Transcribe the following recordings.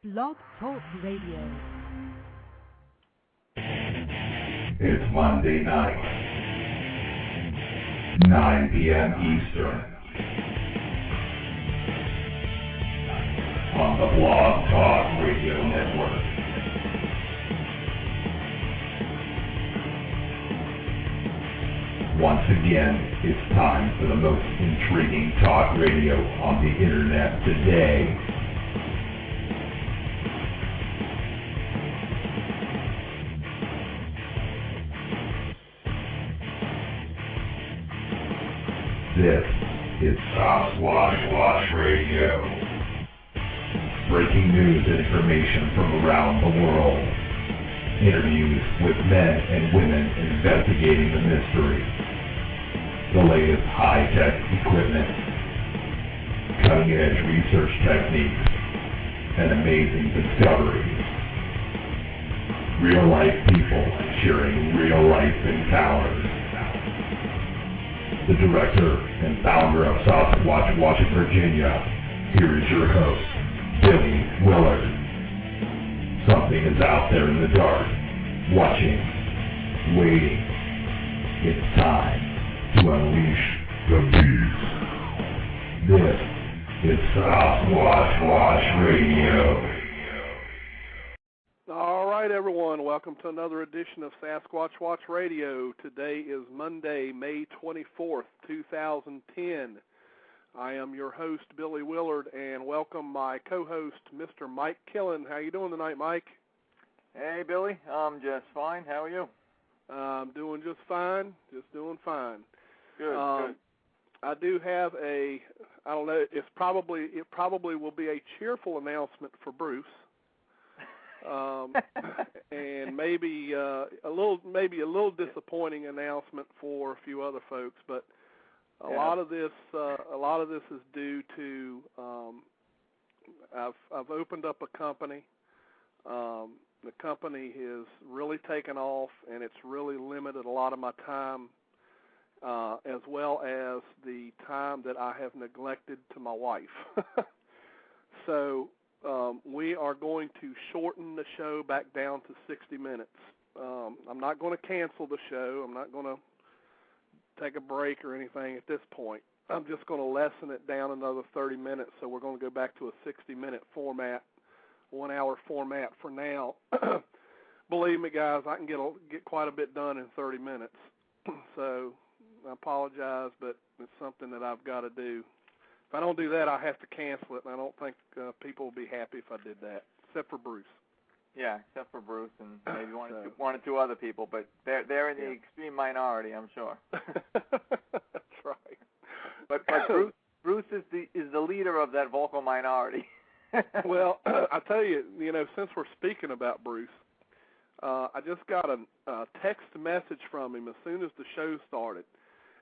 Blog Talk Radio. It's Monday night, 9 p.m. Eastern, on the Blog Talk Radio Network. Once again, it's time for the most intriguing talk radio on the internet today. This is Sasquatch Radio. Breaking news and information from around the world. Interviews with men and women investigating the mystery. The latest high-tech equipment. Cutting-edge research techniques. And amazing discoveries. Real-life people sharing real-life encounters. The director and founder of Sasquatch Watch in Virginia, here is your host, Billy Willard. Something is out there in the dark, watching, waiting. It's time to unleash the beast. This is Sasquatch Watch Radio. All right, everyone. Welcome to another edition of Sasquatch Watch Radio. Today is Monday, May 24th, 2010. I am your host, Billy Willard, and welcome my co-host, Mr. Mike Killen. How you doing tonight, Mike? Hey, Billy. I'm just fine. How are you? I'm doing just fine. Just doing fine. Good, good. I do have I don't know, it probably will be a cheerful announcement for Bruce. And maybe a little disappointing announcement for a few other folks, but a lot of this is due to I've opened up a company. The company has really taken off, and it's really limited a lot of my time, as well as the time that I have neglected to my wife. So we are going to shorten the show back down to 60 minutes. I'm not going to cancel the show. I'm not going to take a break or anything at this point. I'm just going to lessen it down another 30 minutes, so we're going to go back to a 60-minute format, 1-hour format for now. Believe me, guys, I can get quite a bit done in 30 minutes. So I apologize, but it's something that I've got to do. If I don't do that, I have to cancel it, and I don't think people will be happy if I did that, except for Bruce. Yeah, except for Bruce and maybe one or two other people, but they're in the extreme minority, I'm sure. That's right. But Bruce is the leader of that vocal minority. Well, I tell you, since we're speaking about Bruce, I just got a text message from him as soon as the show started.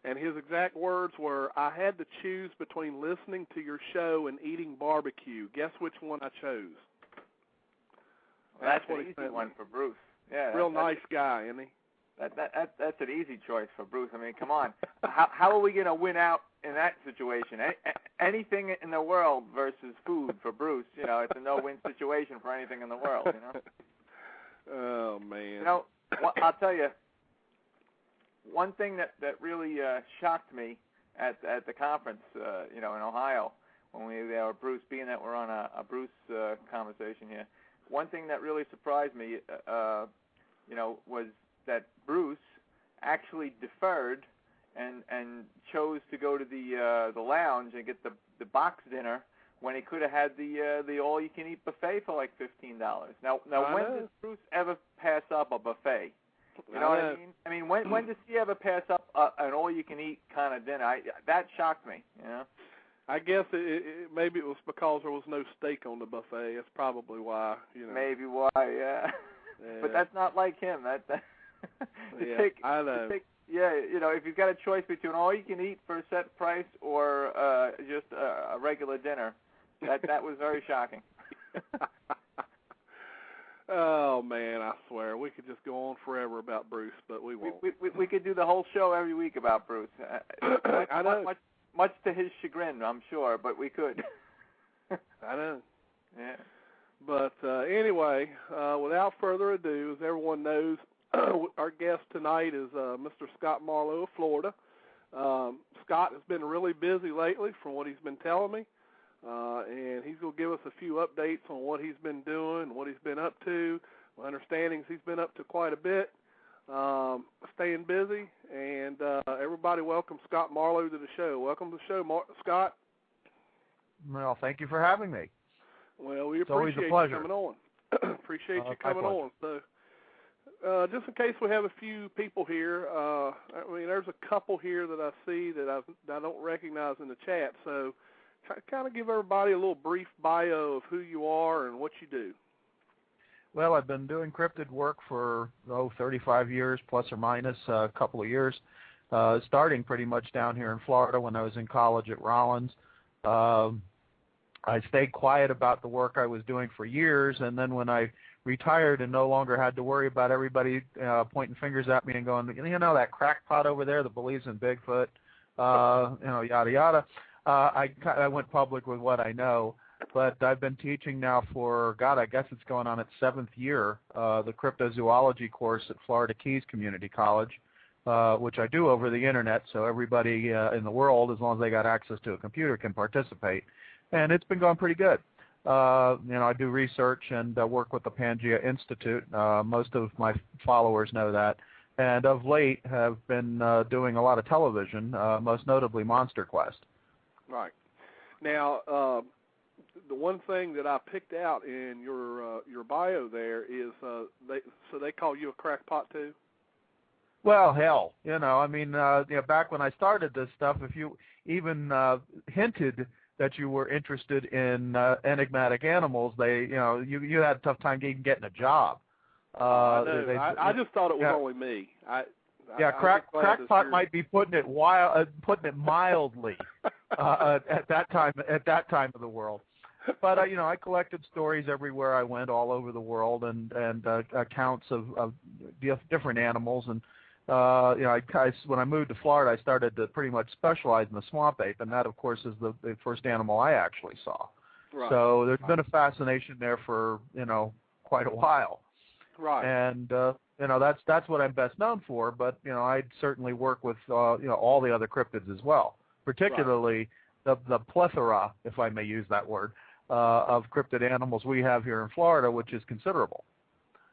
And his exact words were, "I had to choose between listening to your show and eating barbecue. Guess which one I chose?" Well, that's what an easy one for Bruce. Yeah, real nice guy, isn't he? That's an easy choice for Bruce. I mean, come on. How are we going to win out in that situation? Anything in the world versus food for Bruce, it's a no-win situation for anything in the world, Oh, man. I'll tell you, one thing that really shocked me at the conference, in Ohio, when we were Bruce, being that we're on a Bruce conversation here, one thing that really surprised me, was that Bruce actually deferred and chose to go to the lounge and get the box dinner when he could have had the all-you-can-eat buffet for like $15. Now when does Bruce ever pass up a buffet? You know what I mean? I mean, when does he ever pass up an all-you-can-eat kind of dinner? That shocked me, I guess maybe it was because there was no steak on the buffet. That's probably why, Maybe why, yeah. But that's not like him. I know. If you've got a choice between all-you-can-eat for a set price or just a regular dinner, that was very shocking. Oh, man, I swear. We could just go on forever about Bruce, but we won't. We could do the whole show every week about Bruce. I know. Much to his chagrin, I'm sure, but we could. I know. Yeah. But anyway, without further ado, as everyone knows, our guest tonight is Mr. Scott Marlowe of Florida. Scott has been really busy lately from what he's been telling me, and he's going to give us a few updates on what he's been doing, what he's been up to. My understanding is he's been up to quite a bit, staying busy, and everybody welcome Scott Marlowe to the show. Welcome to the show, Scott. Well, thank you for having me. Well, we it's always appreciate a pleasure. you coming on. Appreciate you coming on. So, just in case we have a few people here, I mean, there's a couple here that I see that I don't recognize in the chat. So, kind of give everybody a little brief bio of who you are and what you do. Well, I've been doing cryptid work for 35 years, plus or minus a couple of years, starting pretty much down here in Florida when I was in college at Rollins. I stayed quiet about the work I was doing for years, and then when I retired and no longer had to worry about everybody pointing fingers at me and going, you know, that crackpot over there that believes in Bigfoot, yada, yada, I went public with what I know. But I've been teaching now for, I guess it's going on its 7th year, the cryptozoology course at Florida Keys Community College, which I do over the Internet, so everybody in the world, as long as they got access to a computer, can participate. And it's been going pretty good. I do research and work with the Pangea Institute. Most of my followers know that. And of late have been doing a lot of television, most notably Monster Quest. Right. Now, the one thing that I picked out in your bio there is they call you a crackpot too? Well, hell, back when I started this stuff, if you even hinted that you were interested in enigmatic animals, you had a tough time even getting a job. I just thought it was only me. Crackpot might be putting it mildly at that time of the world. But I collected stories everywhere I went, all over the world, and accounts of different animals. And when I moved to Florida, I started to pretty much specialize in the swamp ape, and that, of course, is the first animal I actually saw. Right. So there's been a fascination there for quite a while. Right. And that's what I'm best known for. But I certainly work with all the other cryptids as well, particularly the plethora, if I may use that word, of cryptid animals we have here in Florida, which is considerable.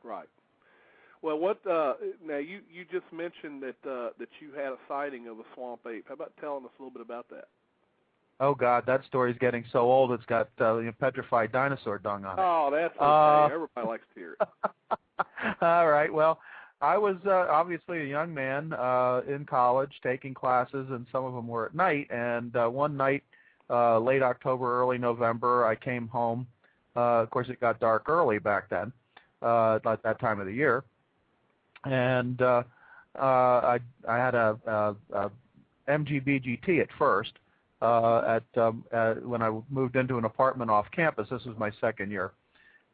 Right. Well, now you just mentioned that you had a sighting of a swamp ape. How about telling us a little bit about that? Oh God, that story's getting so old it's got petrified dinosaur dung on it. Oh, that's okay. Everybody likes to hear it. All right. Well, I was obviously a young man in college taking classes, and some of them were at night. And one night, late October, early November, I came home. Of course, it got dark early back then, at that time of the year. And I had a MGB-GT at first. When I moved into an apartment off campus. This was my second year.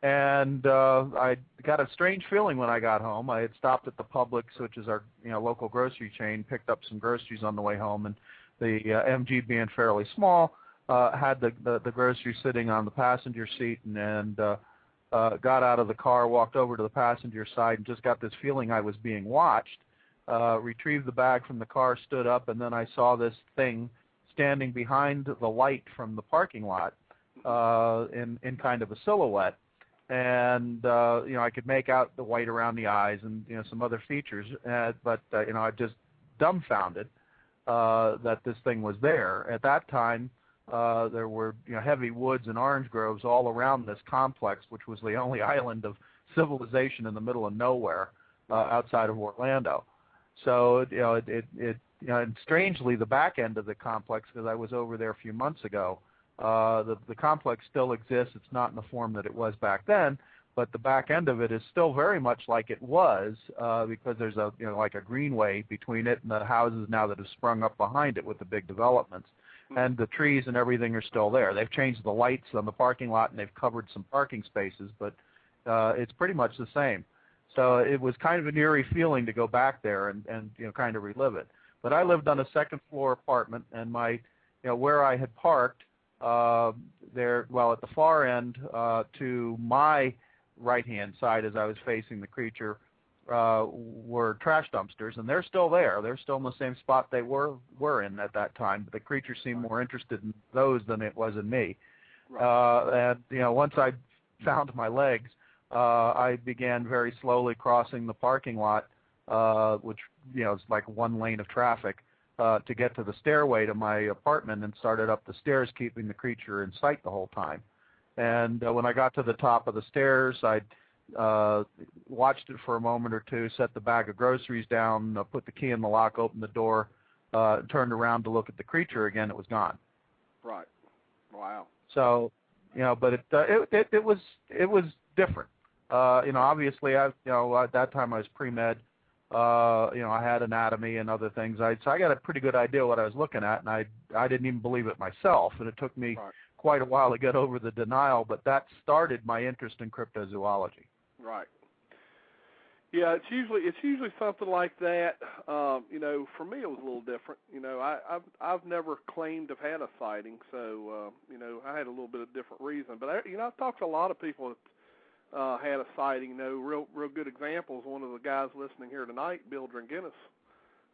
And I got a strange feeling when I got home. I had stopped at the Publix, which is our local grocery chain, picked up some groceries on the way home, and the MG being fairly small, had the groceries sitting on the passenger seat, and got out of the car, walked over to the passenger side, and just got this feeling I was being watched. Retrieved the bag from the car, stood up, and then I saw this thing standing behind the light from the parking lot in kind of a silhouette. And, I could make out the white around the eyes and, some other features. But I just dumbfounded that this thing was there. At that time, there were heavy woods and orange groves all around this complex, which was the only island of civilization in the middle of nowhere outside of Orlando. So, and strangely, the back end of the complex, because I was over there a few months ago, the complex still exists. It's not in the form that it was back then, but the back end of it is still very much like it was, because there's like a greenway between it and the houses now that have sprung up behind it with the big developments. And the trees and everything are still there. They've changed the lights on the parking lot, and they've covered some parking spaces, but it's pretty much the same. So it was kind of an eerie feeling to go back there and kind of relive it. But I lived on a second-floor apartment, and my where I had parked there, well, at the far end to my right-hand side as I was facing the creature were trash dumpsters, and they're still there. They're still in the same spot they were in at that time. But the creature seemed more interested in those than it was in me. Right. And once I found my legs, I began very slowly crossing the parking lot, which is like one lane of traffic, to get to the stairway to my apartment, and started up the stairs, keeping the creature in sight the whole time. And when I got to the top of the stairs, I watched it for a moment or two, set the bag of groceries down, put the key in the lock, opened the door, turned around to look at the creature again. It was gone. Right. Wow. So, but it was different. Obviously, at that time I was pre-med. I had anatomy and other things. So I got a pretty good idea what I was looking at, and I didn't even believe it myself. And it took me quite a while to get over the denial, but that started my interest in cryptozoology. Right. Yeah, it's usually something like that. For me it was a little different. I've never claimed to have had a sighting, so I had a little bit of different reason. But I've talked to a lot of people that had a sighting. Real good examples. One of the guys listening here tonight, Bill Dringinnis,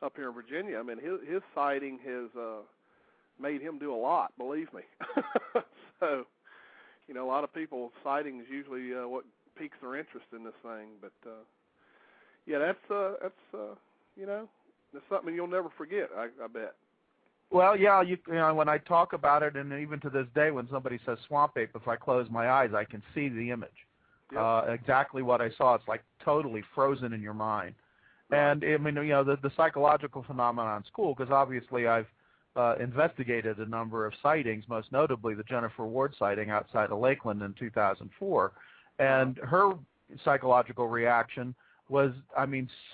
up here in Virginia. I mean, his sighting has made him do a lot. Believe me. So, a lot of people's sightings usually what piques their interest in this thing. But yeah, that's something you'll never forget. I bet. Well, yeah, when I talk about it, and even to this day, when somebody says swamp ape, if I close my eyes, I can see the image. Yep. Exactly what I saw. It's like totally frozen in your mind. Right. And I mean, the psychological phenomenon is cool because obviously I've investigated a number of sightings, most notably the Jennifer Ward sighting outside of Lakeland in 2004, and her psychological reaction was,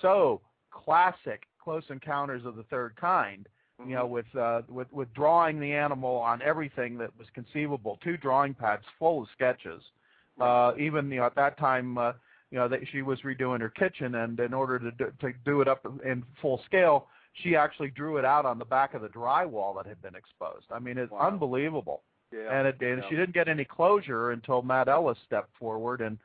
so classic Close Encounters of the Third Kind. With drawing the animal on everything that was conceivable, 2 drawing pads full of sketches. Even at that time, that she was redoing her kitchen, and in order to do it up in full scale, she actually drew it out on the back of the drywall that had been exposed. I mean, it's unbelievable. Yeah. And she didn't get any closure until Matt Ellis stepped forward and,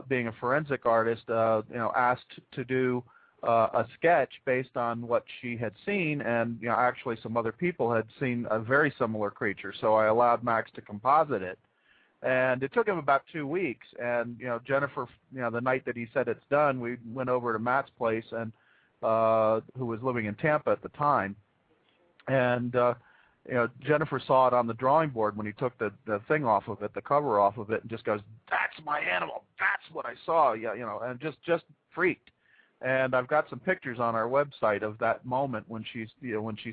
being a forensic artist, asked to do a sketch based on what she had seen, and actually some other people had seen a very similar creature. So I allowed Max to composite it, and it took him about 2 weeks. And Jennifer, the night that he said it's done, we went over to Matt's place, and who was living in Tampa at the time, and Jennifer saw it on the drawing board when he took the thing off of it, the cover off of it, and just goes, "That's my animal. That's what I saw." And just freaked. And I've got some pictures on our website of that moment when she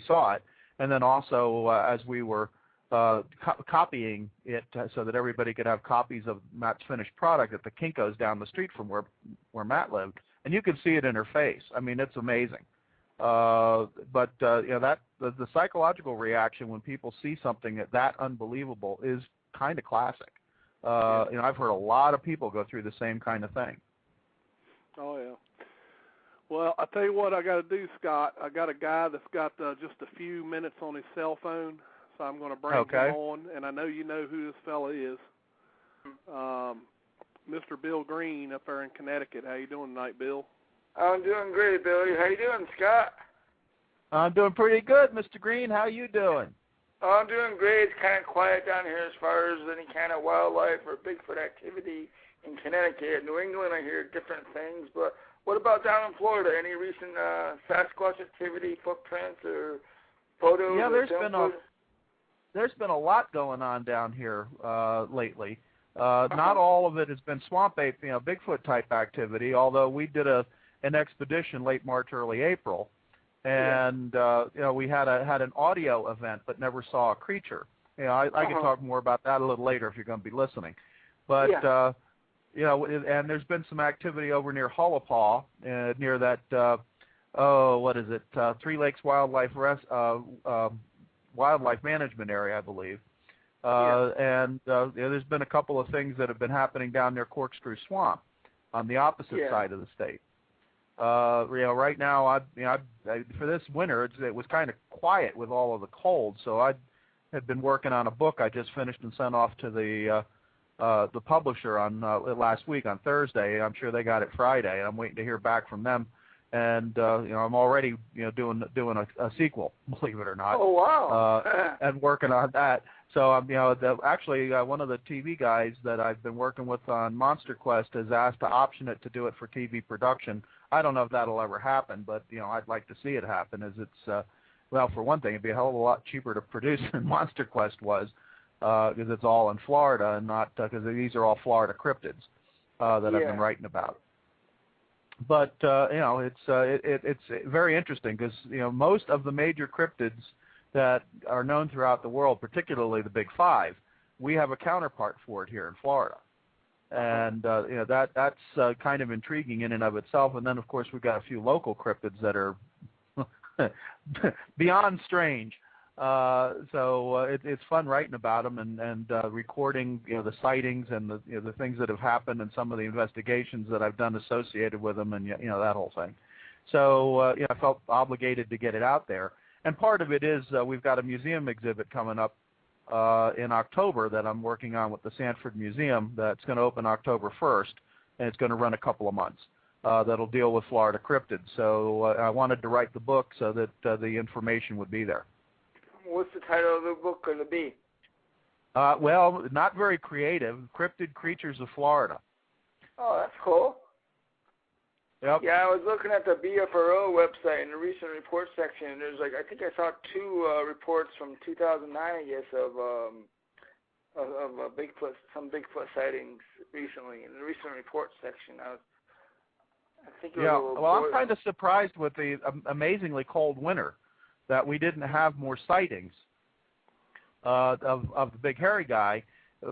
saw it, and then also as we were copying it so that everybody could have copies of Matt's finished product at the Kinko's down the street from where Matt lived, and you could see it in her face. I mean, it's amazing. But the psychological reaction when people see something that unbelievable is kind of classic. I've heard a lot of people go through the same kind of thing. Oh yeah. Well, I tell you what I got to do, Scott. I got a guy that's got just a few minutes on his cell phone, so I'm going to bring him on, and I know you know who this fella is. Mr. Bill Green up there in Connecticut. How you doing tonight, Bill? I'm doing great, Billy. How you doing, Scott? I'm doing pretty good, Mr. Green. How you doing? I'm doing great. It's kind of quiet down here as far as any kind of wildlife or Bigfoot activity in Connecticut. New England, I hear different things, but what about down in Florida? Any recent Sasquatch activity, footprints, or photos? Yeah, there's been a lot going on down here lately. Not all of it has been swamp ape, Bigfoot type activity. Although we did an expedition late March, early April, and we had an audio event, but never saw a creature. I can talk more about that a little later if you're going to be listening. But and there's been some activity over near Hullapaw, near that, what is it, Three Lakes Wildlife Management Area, I believe. And there's been a couple of things that have been happening down near Corkscrew Swamp on the opposite side of the state. Right now, for this winter, it was kind of quiet with all of the cold, so I had been working on a book I just finished and sent off to the publisher on last week on Thursday. I'm sure they got it Friday. I'm waiting to hear back from them. And I'm already doing a sequel, believe it or not. Oh wow! And working on that. So actually one of the TV guys that I've been working with on Monster Quest has asked to option it to do it for TV production. I don't know if that'll ever happen, but I'd like to see it happen. As it's well, for one thing, it'd be a hell of a lot cheaper to produce than Monster Quest was, because it's all in Florida and not because these are all Florida cryptids that I've been writing about. But it's very interesting because most of the major cryptids that are known throughout the world, particularly the big five, we have a counterpart for it here in Florida, and that's kind of intriguing in and of itself. And then of course we've got a few local cryptids that are beyond strange. So it's fun writing about them and recording the sightings and the things that have happened and some of the investigations that I've done associated with them and that whole thing. So I felt obligated to get it out there. And part of it is we've got a museum exhibit coming up in October that I'm working on with the Sanford Museum that's going to open October 1st, and it's going to run a couple of months. That'll deal with Florida cryptids. So I wanted to write the book so that the information would be there. What's the title of the book going to be? Well, not very creative. Cryptid Creatures of Florida. Oh, that's cool. Yep. Yeah, I was looking at the BFRO website in the recent report section, and there's I think I saw two reports from 2009, I guess, of Bigfoot, some Bigfoot sightings recently in the recent report section. I think it was well, I'm kind of surprised with the amazingly cold winter that we didn't have more sightings of the big hairy guy,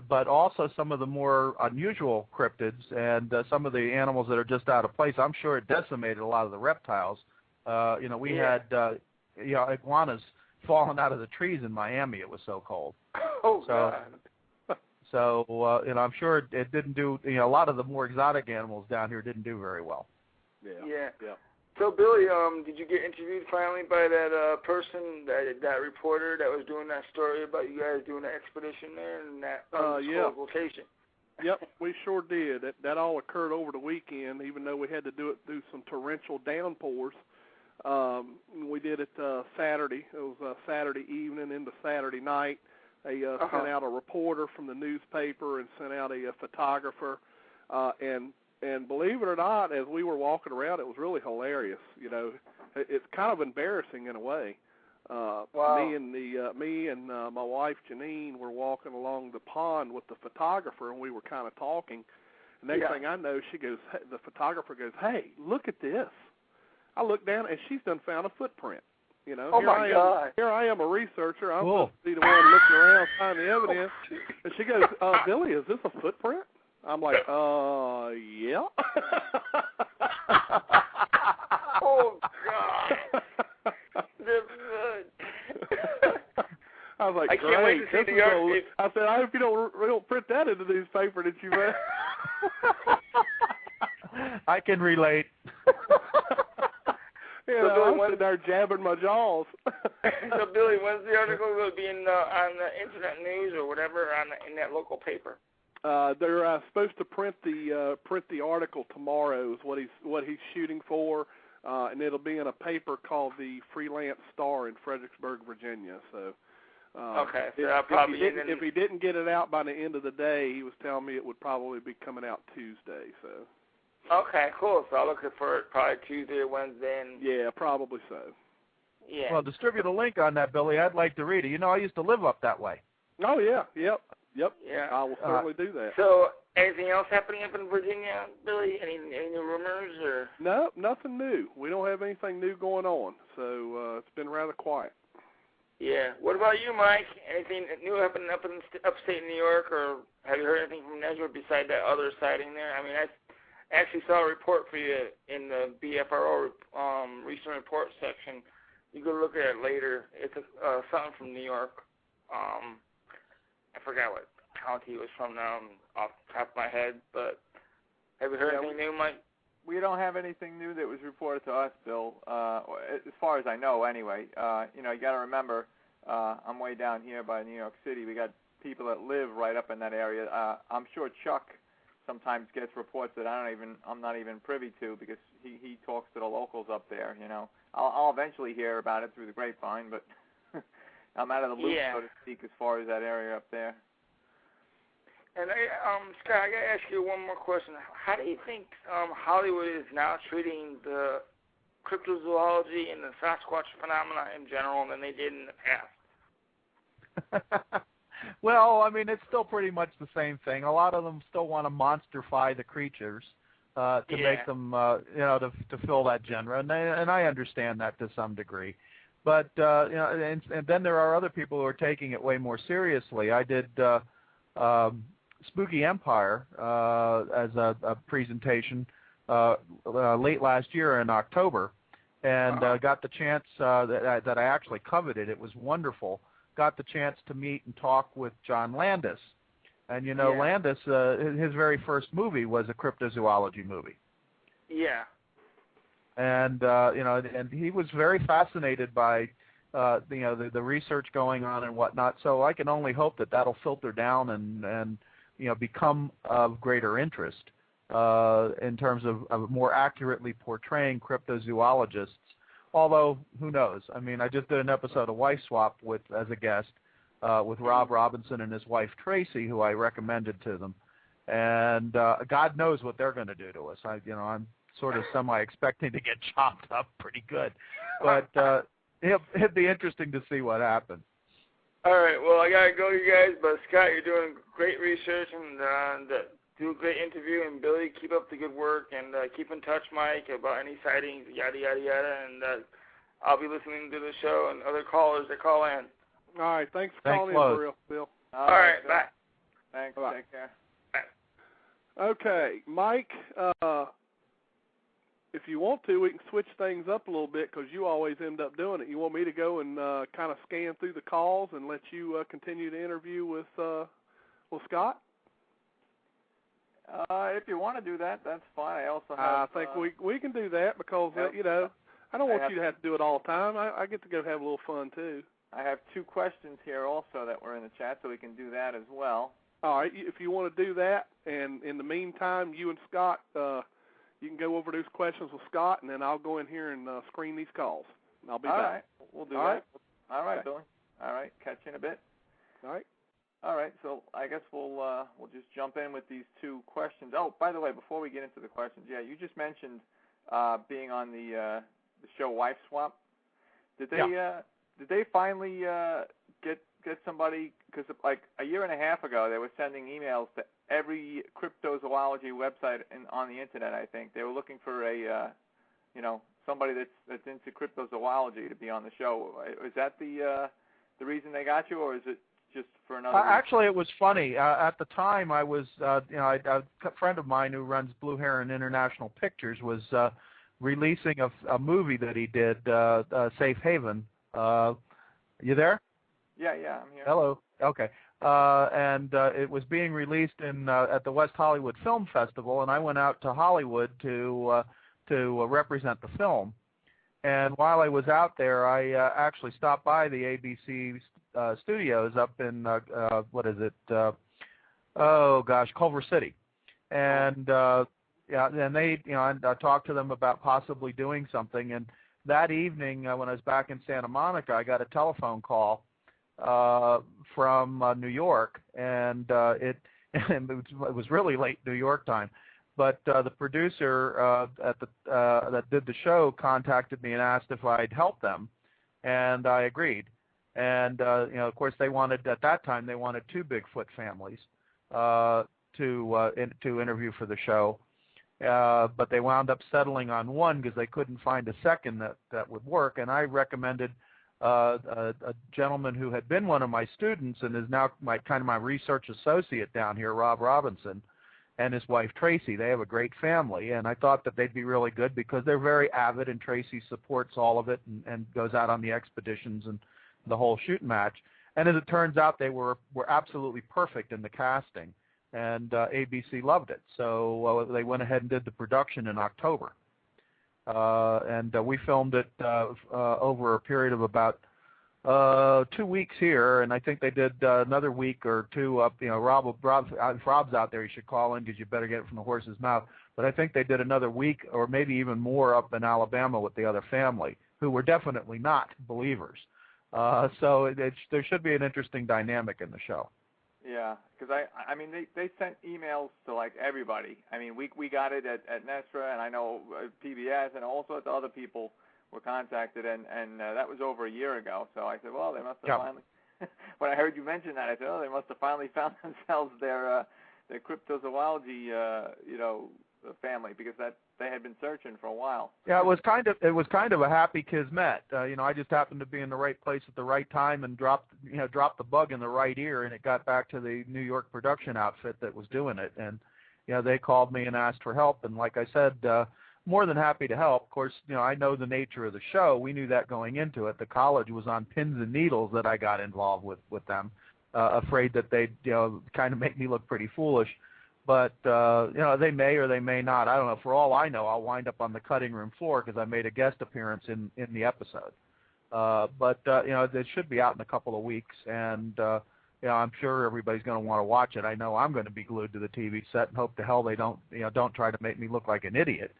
but also some of the more unusual cryptids and some of the animals that are just out of place. I'm sure it decimated a lot of the reptiles. We had iguanas falling out of the trees in Miami. It was so cold. Oh, God. So I'm sure it didn't do. A lot of the more exotic animals down here didn't do very well. Yeah. So, Billy, did you get interviewed finally by that person, that reporter that was doing that story about you guys doing the expedition there in that location? Yep, we sure did. That all occurred over the weekend, even though we had to do it through some torrential downpours. We did it Saturday. It was Saturday evening into Saturday night. They sent out a reporter from the newspaper and sent out a photographer, and believe it or not, as we were walking around, it was really hilarious. It's kind of embarrassing in a way. Wow. Me and my wife Janine were walking along the pond with the photographer, and we were kind of talking. And next thing I know, the photographer goes, "Hey, look at this." I look down, and she's done found a footprint. Oh my God! Here I am, a researcher. I'm supposed to be the one looking around, finding the evidence. And she goes, "Billy, is this a footprint?" I'm like, yeah. Oh, God. I was like, I can't wait to see the article. I said, I hope you don't print that in the newspaper that you read. I can relate. I'm sitting there jabbing my jaws. So, Billy, when's the article going to be on the internet news or whatever in that local paper? They're supposed to print the article tomorrow. Is what he's shooting for, and it'll be in a paper called the Freelance Star in Fredericksburg, Virginia. So, okay. So if he didn't get it out by the end of the day, he was telling me it would probably be coming out Tuesday. So. Okay, cool. So I'll look for it probably Tuesday or Wednesday. Yeah, probably so. Yeah. Well, distribute a link on that, Billy. I'd like to read it. I used to live up that way. Oh yeah, yep. Yeah. I will certainly do that. So, anything else happening up in Virginia, Billy? Any new rumors or? No, nothing new. We don't have anything new going on, so it's been rather quiet. Yeah. What about you, Mike? Anything new happening up in upstate New York, or have you heard anything from Nezra besides that other sighting there? I mean, I actually saw a report for you in the BFRO recent report section. You go look at it later. It's something from New York. I forgot what county it was from now off the top of my head, but have you heard anything new, Mike? We don't have anything new that was reported to us, Bill, as far as I know anyway. You got to remember, I'm way down here by New York City. We got people that live right up in that area. I'm sure Chuck sometimes gets reports that I'm not even privy to, because he talks to the locals up there. You know, I'll eventually hear about it through the grapevine, but I'm out of the loop, so to speak, as far as that area up there. And Scott, I got to ask you one more question. How do you think Hollywood is now treating the cryptozoology and the Sasquatch phenomena in general than they did in the past? Well, I mean, it's still pretty much the same thing. A lot of them still want to monsterify the creatures to make them, to fill that genre, and I understand that to some degree. But and then there are other people who are taking it way more seriously. I did Spooky Empire as a presentation late last year in October, and got the chance that I actually coveted. It was wonderful. Got the chance to meet and talk with John Landis. And, Landis, his very first movie was a cryptozoology movie. Yeah. And, and he was very fascinated by, the research going on and whatnot. So I can only hope that that'll filter down and become of greater interest in terms of more accurately portraying cryptozoologists. Although, who knows? I mean, I just did an episode of Wife Swap as a guest with Rob Robinson and his wife Tracy, who I recommended to them. And God knows what they're going to do to us. I'm sort of semi-expecting to get chopped up pretty good. But it'd be interesting to see what happens. All right. Well, I got to go, you guys. But, Scott, you're doing great research and do a great interview. And, Billy, keep up the good work. And keep in touch, Mike, about any sightings, yada, yada, yada. And I'll be listening to the show and other callers that call in. All right. Thanks for calling in, for real, Bill. All right. Bye. Thanks. Bye. Take care. Bye. Okay. Mike, if you want to, we can switch things up a little bit because you always end up doing it. You want me to go and kind of scan through the calls and let you continue the interview with Scott? If you want to do that, that's fine. I also have... I think we can do that because, I don't want you to have to do it all the time. I get to go have a little fun, too. I have 2 questions here also that were in the chat, so we can do that as well. All right. If you want to do that, and in the meantime, you and Scott, you can go over those questions with Scott, and then I'll go in here and screen these calls. I'll be back. All right. We'll do that. Right. All right, Okay. Billy. All right. Catch you in a bit. All right. All right, so I guess we'll just jump in with these 2 questions. Oh, by the way, before we get into the questions, you just mentioned being on the show Wife Swap. Did they finally get somebody? Because like a year and a half ago, they were sending emails to every cryptozoology website on the internet. I think they were looking for a somebody that's into cryptozoology to be on the show. Is that the reason they got you, or is it just for another reason? Actually, it was funny. At the time, I was, a friend of mine who runs Blue Heron International Pictures was releasing a movie that he did, Safe Haven. You there? Yeah, I'm here. Hello. Okay. And it was being released at the West Hollywood Film Festival, and I went out to Hollywood to represent the film. And while I was out there, I actually stopped by the ABC studios up in Culver City, and and they, I talked to them about possibly doing something. And that evening, when I was back in Santa Monica, I got a telephone call from New York, and it was really late New York time. But the producer that did the show contacted me and asked if I'd help them, and I agreed. And of course, at that time they wanted 2 Bigfoot families to interview for the show, but they wound up settling on 1 because they couldn't find a second that would work. And I recommended a gentleman who had been one of my students and is now my research associate down here, Rob Robinson, and his wife Tracy. They have a great family, and I thought that they'd be really good because they're very avid, and Tracy supports all of it and goes out on the expeditions and the whole shooting match. And as it turns out, they were absolutely perfect in the casting, and ABC loved it. So they went ahead and did the production in October. And we filmed it over a period of about 2 weeks here, and I think they did another week or two up. You know, if Rob's out there, you should call in because you better get it from the horse's mouth. But I think they did another week or maybe even more up in Alabama with the other family, who were definitely not believers. So there should be an interesting dynamic in the show. Yeah, because I mean, they sent emails to like everybody. I mean, we got it at Nestra, and I know PBS, and also the other people were contacted, and that was over a year ago. So I said, well, they must have finally. When I heard you mention that, I said, oh, they must have finally found themselves their cryptozoology, family, because that they had been searching for a while. Yeah, it was kind of a happy kismet. I just happened to be in the right place at the right time and dropped the bug in the right ear, and it got back to the New York production outfit that was doing it. And they called me and asked for help, and like I said, more than happy to help. Of course, I know the nature of the show. We knew that going into it. The college was on pins and needles that I got involved with them, afraid that they'd kind of make me look pretty foolish. But, they may or they may not. I don't know. For all I know, I'll wind up on the cutting room floor because I made a guest appearance in the episode. But it should be out in a couple of weeks, and, I'm sure everybody's going to want to watch it. I know I'm going to be glued to the TV set and hope to hell they don't try to make me look like an idiot.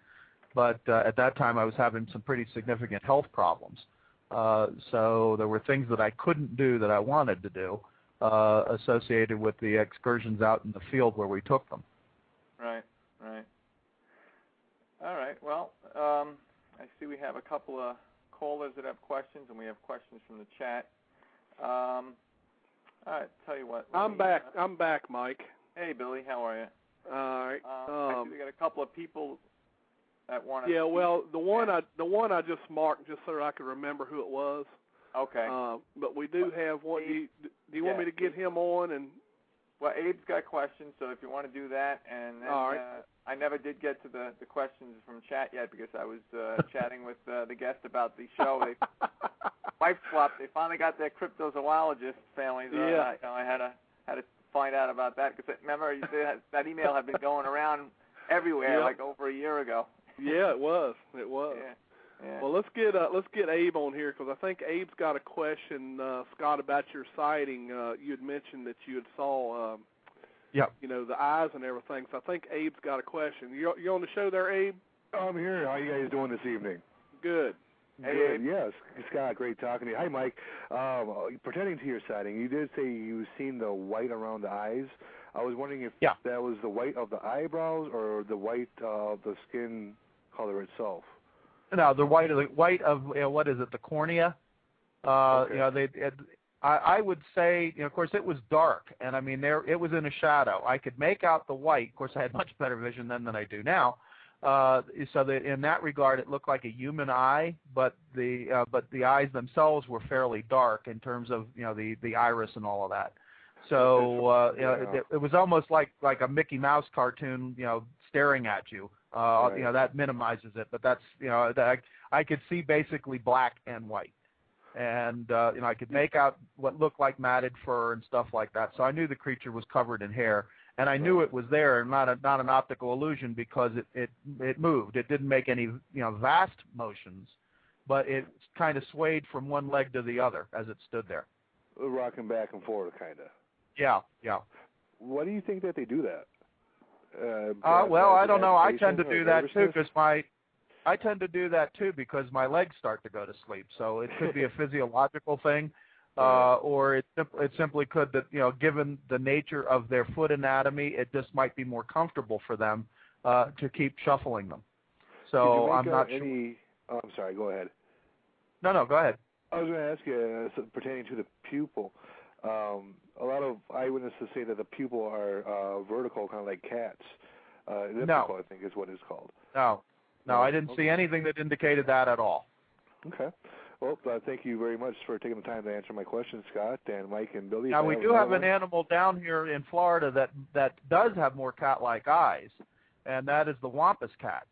But at that time, I was having some pretty significant health problems. So there were things that I couldn't do that I wanted to do. Associated with the excursions out in the field where we took them. Right. All right. Well, I see we have a couple of callers that have questions, and we have questions from the chat. All right. Tell you what. I'm back, Mike. Hey, Billy. How are you? All right. I see we got a couple of people that want to. Yeah. Well, the one I just marked just so I could remember who it was. Okay. But we do have one. Do you want me to get him on? And well, Abe's got questions, so if you want to do that, and then, all right. I never did get to the questions from chat yet because I was chatting with the guest about the show. They wife swapped. They finally got their cryptozoologist family. So yeah. I had to find out about that because remember that email had been going around everywhere like over a year ago. Yeah, it was. Yeah. Yeah. Well, let's get Abe on here because I think Abe's got a question, Scott, about your sighting. You had mentioned that you had saw, the eyes and everything. So I think Abe's got a question. You on the show there, Abe? I'm here. How are you guys doing this evening? Good. Hey, Abe. Yes, Scott. Great talking to you. Hi, Mike. Pertaining to your sighting, you did say you seen the white around the eyes. I was wondering if that was the white of the eyebrows or the white of the skin color itself. No, the white of what is it? The cornea. Okay. I would say, of course, it was dark, and I mean, it was in a shadow. I could make out the white. Of course, I had much better vision then than I do now. So that in that regard, it looked like a human eye, but the eyes themselves were fairly dark in terms of the iris and all of that. So it was almost like a Mickey Mouse cartoon, staring at you. Right. That minimizes it, but that's I could see basically black and white, and I could make out what looked like matted fur and stuff like that. So I knew the creature was covered in hair, and I knew it was there, and not an optical illusion because it moved. It didn't make any vast motions, but it kind of swayed from one leg to the other as it stood there, rocking back and forth, kind of. Yeah. Why do you think that they do that? Well, I don't know. I tend to do that too because my legs start to go to sleep. So it could be a physiological thing, or it simply could that given the nature of their foot anatomy, it just might be more comfortable for them to keep shuffling them. So I'm not sure. Oh, I'm sorry. Go ahead. No, go ahead. I was going to ask you pertaining to the pupil. A lot of eyewitnesses say that the pupil are vertical, kind of like cats. Elliptical, I think is what it's called. No, I didn't see anything that indicated that at all. Okay. Well, thank you very much for taking the time to answer my questions, Scott and Mike and Billy. Now, we do have an animal down here in Florida that does have more cat-like eyes, and that is the wampus cat,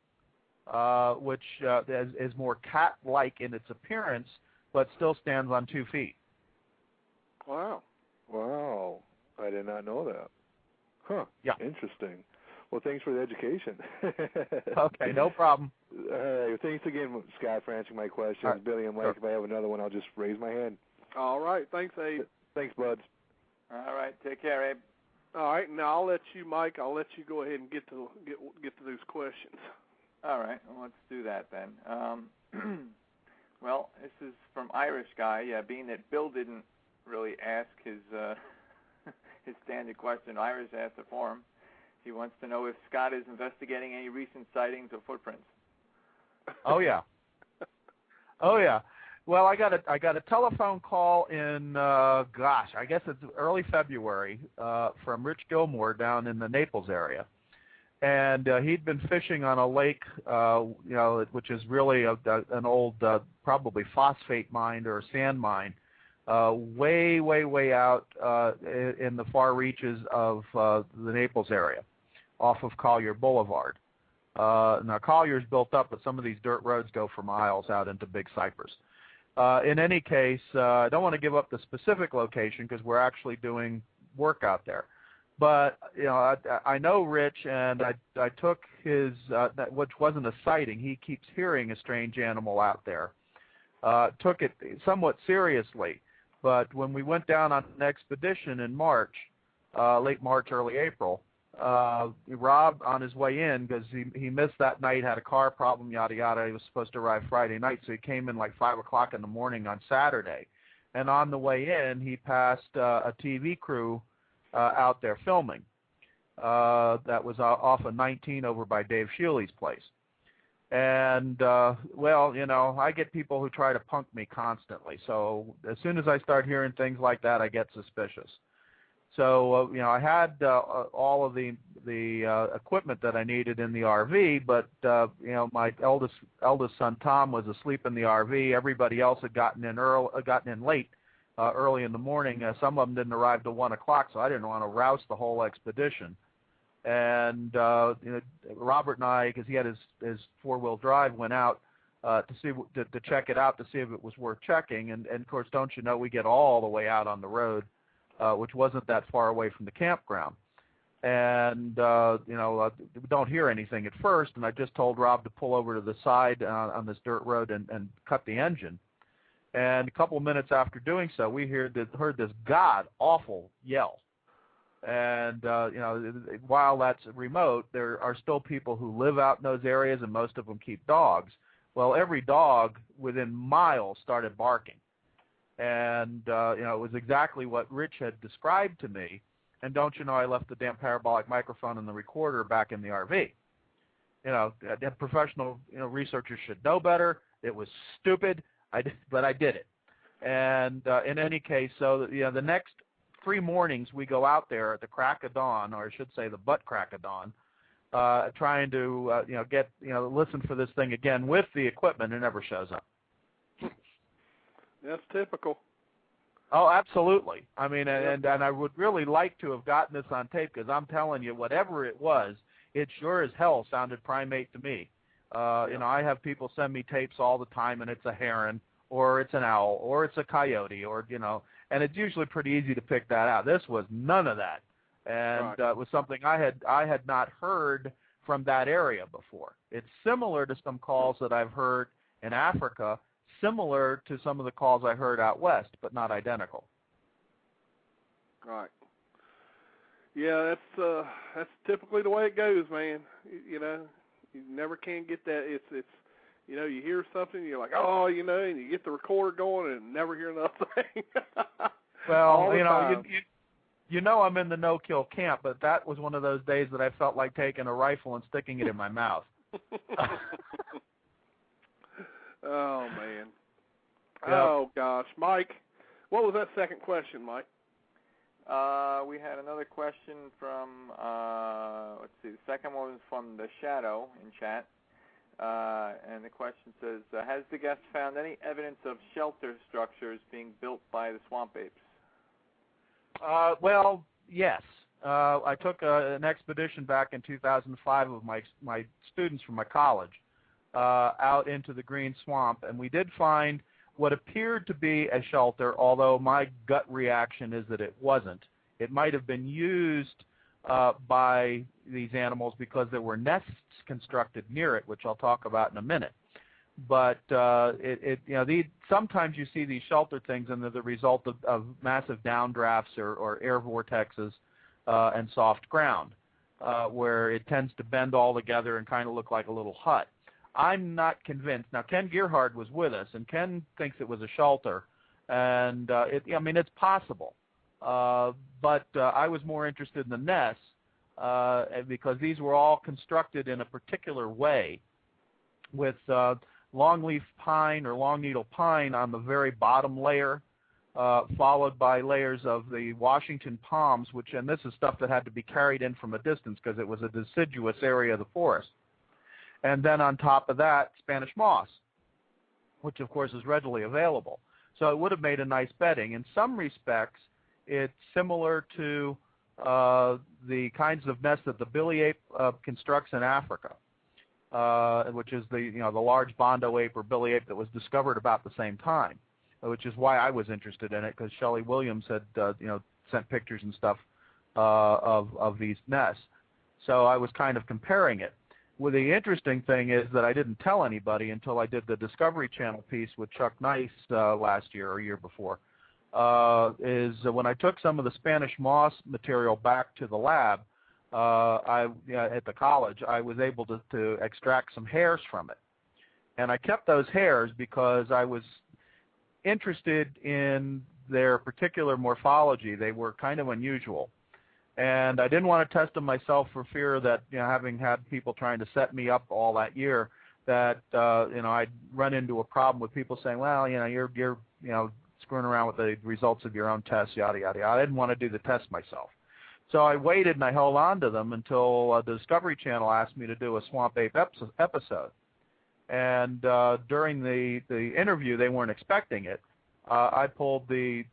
which is more cat-like in its appearance, but still stands on 2 feet. Wow. I did not know that. Huh. Yeah. Interesting. Well, thanks for the education. Okay, no problem. All right. Thanks again, Scott, for answering my questions. Right. Billy and Mike, if I have another one, I'll just raise my hand. All right. Thanks, Abe. Thanks, buds. All right. Take care, Abe. All right. Now I'll let you, Mike. I'll let you go ahead and get to those questions. All right. Well, let's do that then. Well, this is from Irish guy. Being that Bill didn't really ask his his standard question, Irish asked it for him. He wants to know if Scott is investigating any recent sightings of footprints. Oh yeah. Oh yeah. Well, I got a telephone call in I guess it's early February from Rich Gilmore down in the Naples area, and he'd been fishing on a lake, which is really an old probably phosphate mine or sand mine, way out in the far reaches of the Naples area, off of Collier Boulevard. Now Collier's built up, but some of these dirt roads go for miles out into Big Cypress. In any case, I don't want to give up the specific location because we're actually doing work out there. But I know Rich, and I took his, which wasn't a sighting. He keeps hearing a strange animal out there. Took it somewhat seriously. But when we went down on an expedition in March, late March, early April, Rob, on his way in, because he missed that night, had a car problem, yada yada. He was supposed to arrive Friday night, so he came in like 5 o'clock in the morning on Saturday. And on the way in, he passed a TV crew out there filming. That was off of 19 over by Dave Shealy's place. And, I get people who try to punk me constantly. So as soon as I start hearing things like that, I get suspicious. So, I had all of the equipment that I needed in the RV, but, my eldest son, Tom, was asleep in the RV. Everybody else had gotten in late, early in the morning. Some of them didn't arrive till 1 o'clock, so I didn't want to rouse the whole expedition. And, Robert and I, because he had his four-wheel drive, went out to check it out to see if it was worth checking. And of course, don't you know, we get all the way out on the road, which wasn't that far away from the campground. And, we don't hear anything at first, and I just told Rob to pull over to the side on this dirt road and cut the engine. And a couple of minutes after doing so, we heard this god-awful yell. And, while that's remote, there are still people who live out in those areas, and most of them keep dogs. Well, every dog within miles started barking. And, it was exactly what Rich had described to me. And don't you know, I left the damn parabolic microphone and the recorder back in the RV. Professional, researchers should know better. It was stupid, but I did it. And in any case, so, the next 3 mornings we go out there at the crack of dawn, or I should say the butt crack of dawn, trying to, listen for this thing again with the equipment. It never shows up. That's typical. Oh, absolutely. I mean, and I would really like to have gotten this on tape, because I'm telling you, whatever it was, it sure as hell sounded primate to me. I have people send me tapes all the time, and it's a heron, or it's an owl, or it's a coyote, or, and it's usually pretty easy to pick that out. This was none of that, and it was something I had not heard from that area before. It's similar to some calls that I've heard in Africa, similar to some of the calls I heard out west, but not identical. Right. Yeah, that's typically the way it goes, man. You never can get that. It's you hear something, you're like, oh, and you get the recorder going and never hear nothing. Well, I'm in the no-kill camp, but that was one of those days that I felt like taking a rifle and sticking it in my mouth. Oh, man. Yep. Oh, gosh. Mike, what was that second question, Mike? We had another question from, let's see, the second one was from The Shadow in chat. And the question says, has the guest found any evidence of shelter structures being built by the swamp apes? Well, yes. I took an expedition back in 2005 of my students from my college out into the Green Swamp, and we did find what appeared to be a shelter, although my gut reaction is that it wasn't. It might have been used by these animals because there were nests constructed near it, which I'll talk about in a minute. but sometimes you see these shelter things, and they're the result of massive downdrafts or air vortexes and soft ground, where it tends to bend all together and kind of look like a little hut. I'm not convinced. Now, Ken Gearhart was with us, and Ken thinks it was a shelter, and it's possible. But I was more interested in the nests because these were all constructed in a particular way with longleaf pine or longneedle pine on the very bottom layer, followed by layers of the Washington palms, and this is stuff that had to be carried in from a distance because it was a deciduous area of the forest. And then on top of that, Spanish moss, which of course is readily available. So it would have made a nice bedding. In some respects, it's similar to the kinds of nests that the billy ape constructs in Africa, which is the large bondo ape or billy ape that was discovered about the same time, which is why I was interested in it, because Shelley Williams had sent pictures and stuff of these nests. So I was kind of comparing it. Well, the interesting thing is that I didn't tell anybody until I did the Discovery Channel piece with Chuck Nice last year or year before, is when I took some of the Spanish moss material back to the lab at the college, I was able to extract some hairs from it. And I kept those hairs because I was interested in their particular morphology. They were kind of unusual. And I didn't want to test them myself for fear that, having had people trying to set me up all that year, that, I'd run into a problem with people saying, well, you're screwing around with the results of your own tests, yada, yada, yada. I didn't want to do the test myself. So I waited and I held on to them until the Discovery Channel asked me to do a Swamp Ape episode. And during the interview, they weren't expecting it. I pulled the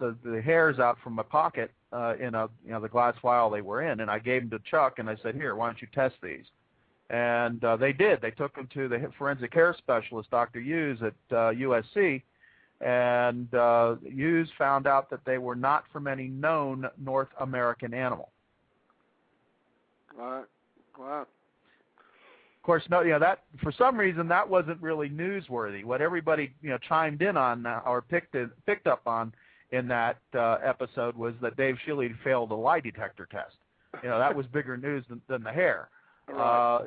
hairs out from my pocket in the glass vial they were in, and I gave them to Chuck, and I said, here, why don't you test these? And they did. They took them to the forensic hair specialist, Dr. Hughes at USC, and Hughes found out that they were not from any known North American animal. Wow. Of course, that for some reason that wasn't really newsworthy. What everybody chimed in on or picked up on in that episode was that Dave Shilley failed a lie detector test. That was bigger news than the hair. Right.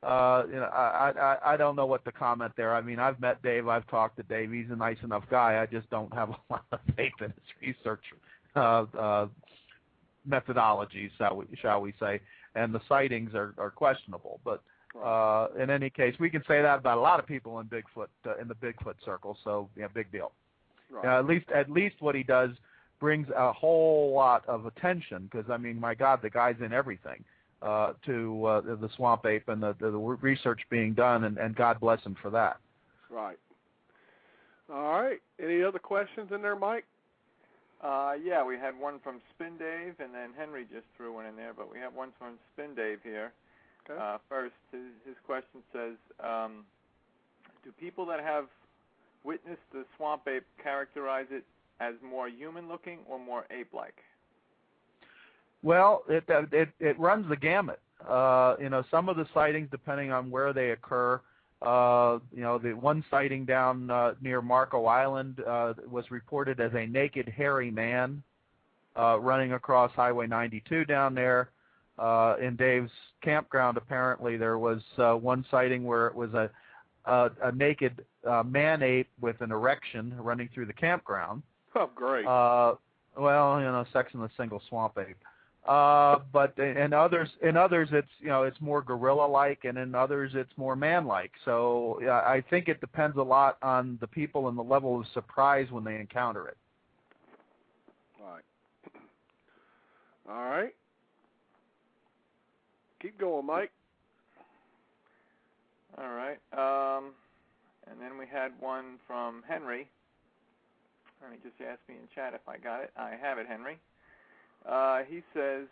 I don't know what to comment there. I mean, I've met Dave. I've talked to Dave. He's a nice enough guy. I just don't have a lot of faith in his research methodologies, shall we say. And the sightings are questionable. But in any case, we can say that about a lot of people in Bigfoot in the Bigfoot circle. So big deal. Right. At least what he does brings a whole lot of attention because I mean, my God, the guy's in everything to the swamp ape and the research being done, and God bless him for that. Right. All right. Any other questions in there, Mike? Yeah, we had one from Spin Dave, and then Henry just threw one in there, but we have one from Spin Dave here. Okay. First, his question says, do people that have witnessed the swamp ape characterize it as more human-looking or more ape-like? Well, it runs the gamut. Some of the sightings, depending on where they occur, the one sighting down near Marco Island was reported as a naked, hairy man running across Highway 92 down there. In Dave's campground, apparently, there was one sighting where it was a naked man ape with an erection running through the campground. Oh, great. Sex in the single swamp ape. But in others, it's more gorilla-like, and in others, it's more man-like. So I think it depends a lot on the people and the level of surprise when they encounter it. All right. Keep going, Mike. All right. And then we had one from Henry. He just asked me in chat if I got it. I have it, Henry. He says,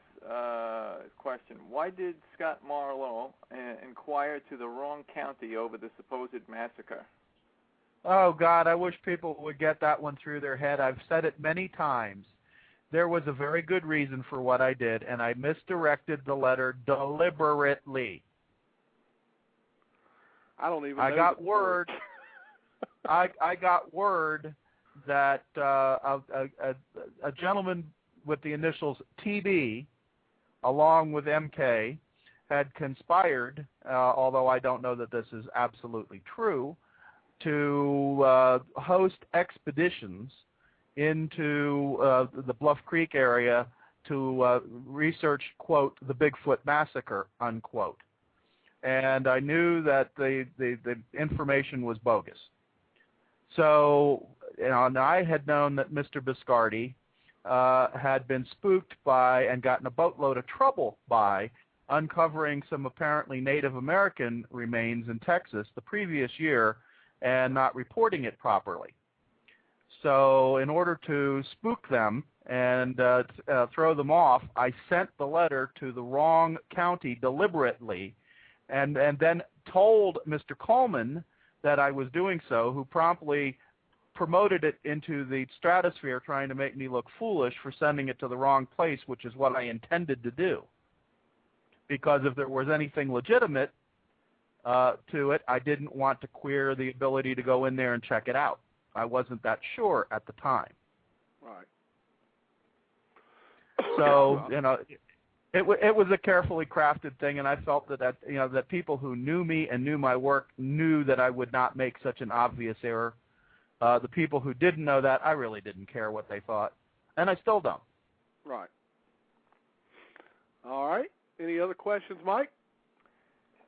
question, why did Scott Marlowe inquire to the wrong county over the supposed massacre? Oh, God, I wish people would get that one through their head. I've said it many times. There was a very good reason for what I did, and I misdirected the letter deliberately. I don't even. I got word. I got word that a gentleman with the initials TB, along with MK, had conspired, although I don't know that this is absolutely true, to host expeditions into the Bluff Creek area to research, quote, the Bigfoot massacre, unquote. And I knew that the information was bogus. So, and I had known that Mr. Biscardi had been spooked by and gotten a boatload of trouble by uncovering some apparently Native American remains in Texas the previous year and not reporting it properly. So in order to spook them and throw them off, I sent the letter to the wrong county deliberately and then told Mr. Coleman that I was doing so, who promptly promoted it into the stratosphere, trying to make me look foolish for sending it to the wrong place, which is what I intended to do. Because if there was anything legitimate to it, I didn't want to queer the ability to go in there and check it out. I wasn't that sure at the time. Right. So, it was a carefully crafted thing, and I felt that that people who knew me and knew my work knew that I would not make such an obvious error. The people who didn't know that, I really didn't care what they thought, and I still don't. Right. All right. Any other questions, Mike?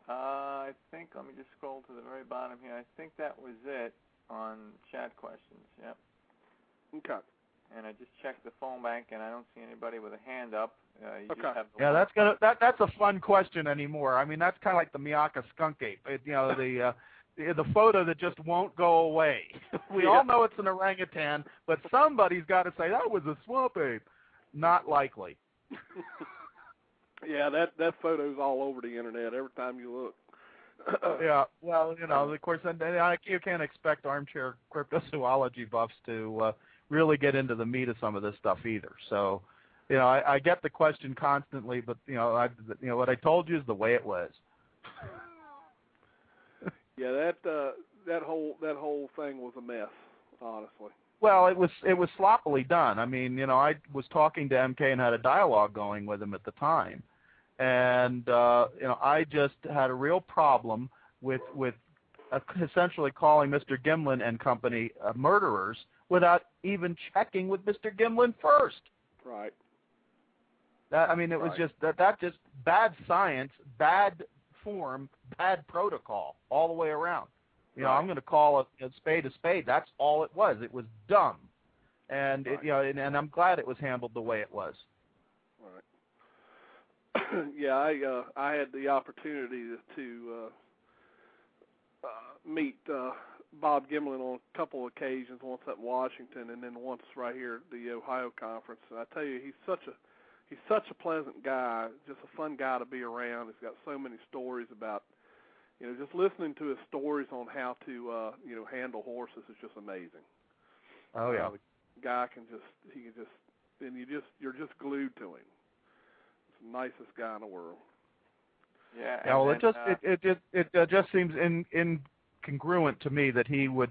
I think, let me just scroll to the very bottom here. I think that was it on chat questions. Yep. Okay. And I just checked the phone bank, and I don't see anybody with a hand up. You Okay. just have the That's a fun question anymore. I mean, that's kind of like the Miyaka skunk ape. The photo that just won't go away. We all know it's an orangutan, but somebody's got to say that was a swamp ape. Not likely. Yeah, that photo's all over the internet every time you look. Yeah, well, of course, and you can't expect armchair cryptozoology buffs to really get into the meat of some of this stuff either. So, I get the question constantly, but what I told you is the way it was. Yeah, that whole thing was a mess, honestly. Well, it was sloppily done. I mean, I was talking to MK and had a dialogue going with him at the time, and I just had a real problem with essentially calling Mr. Gimlin and company murderers without even checking with Mr. Gimlin first. Right. It was just that just bad science, bad form, bad protocol all the way around. I'm going to call a spade a spade. That's all it was. It was dumb, and right. and I'm glad it was handled the way it was. Right. Yeah, I had the opportunity to meet Bob Gimlin on a couple of occasions. Once at Washington, and then once right here at the Ohio conference. And I tell you, he's such a pleasant guy, just a fun guy to be around. He's got so many stories about. Just listening to his stories on how to, handle horses is just amazing. Oh yeah. The guy you're just glued to him. He's the nicest guy in the world. Yeah. Yeah. Well, it just seems incongruent to me that he would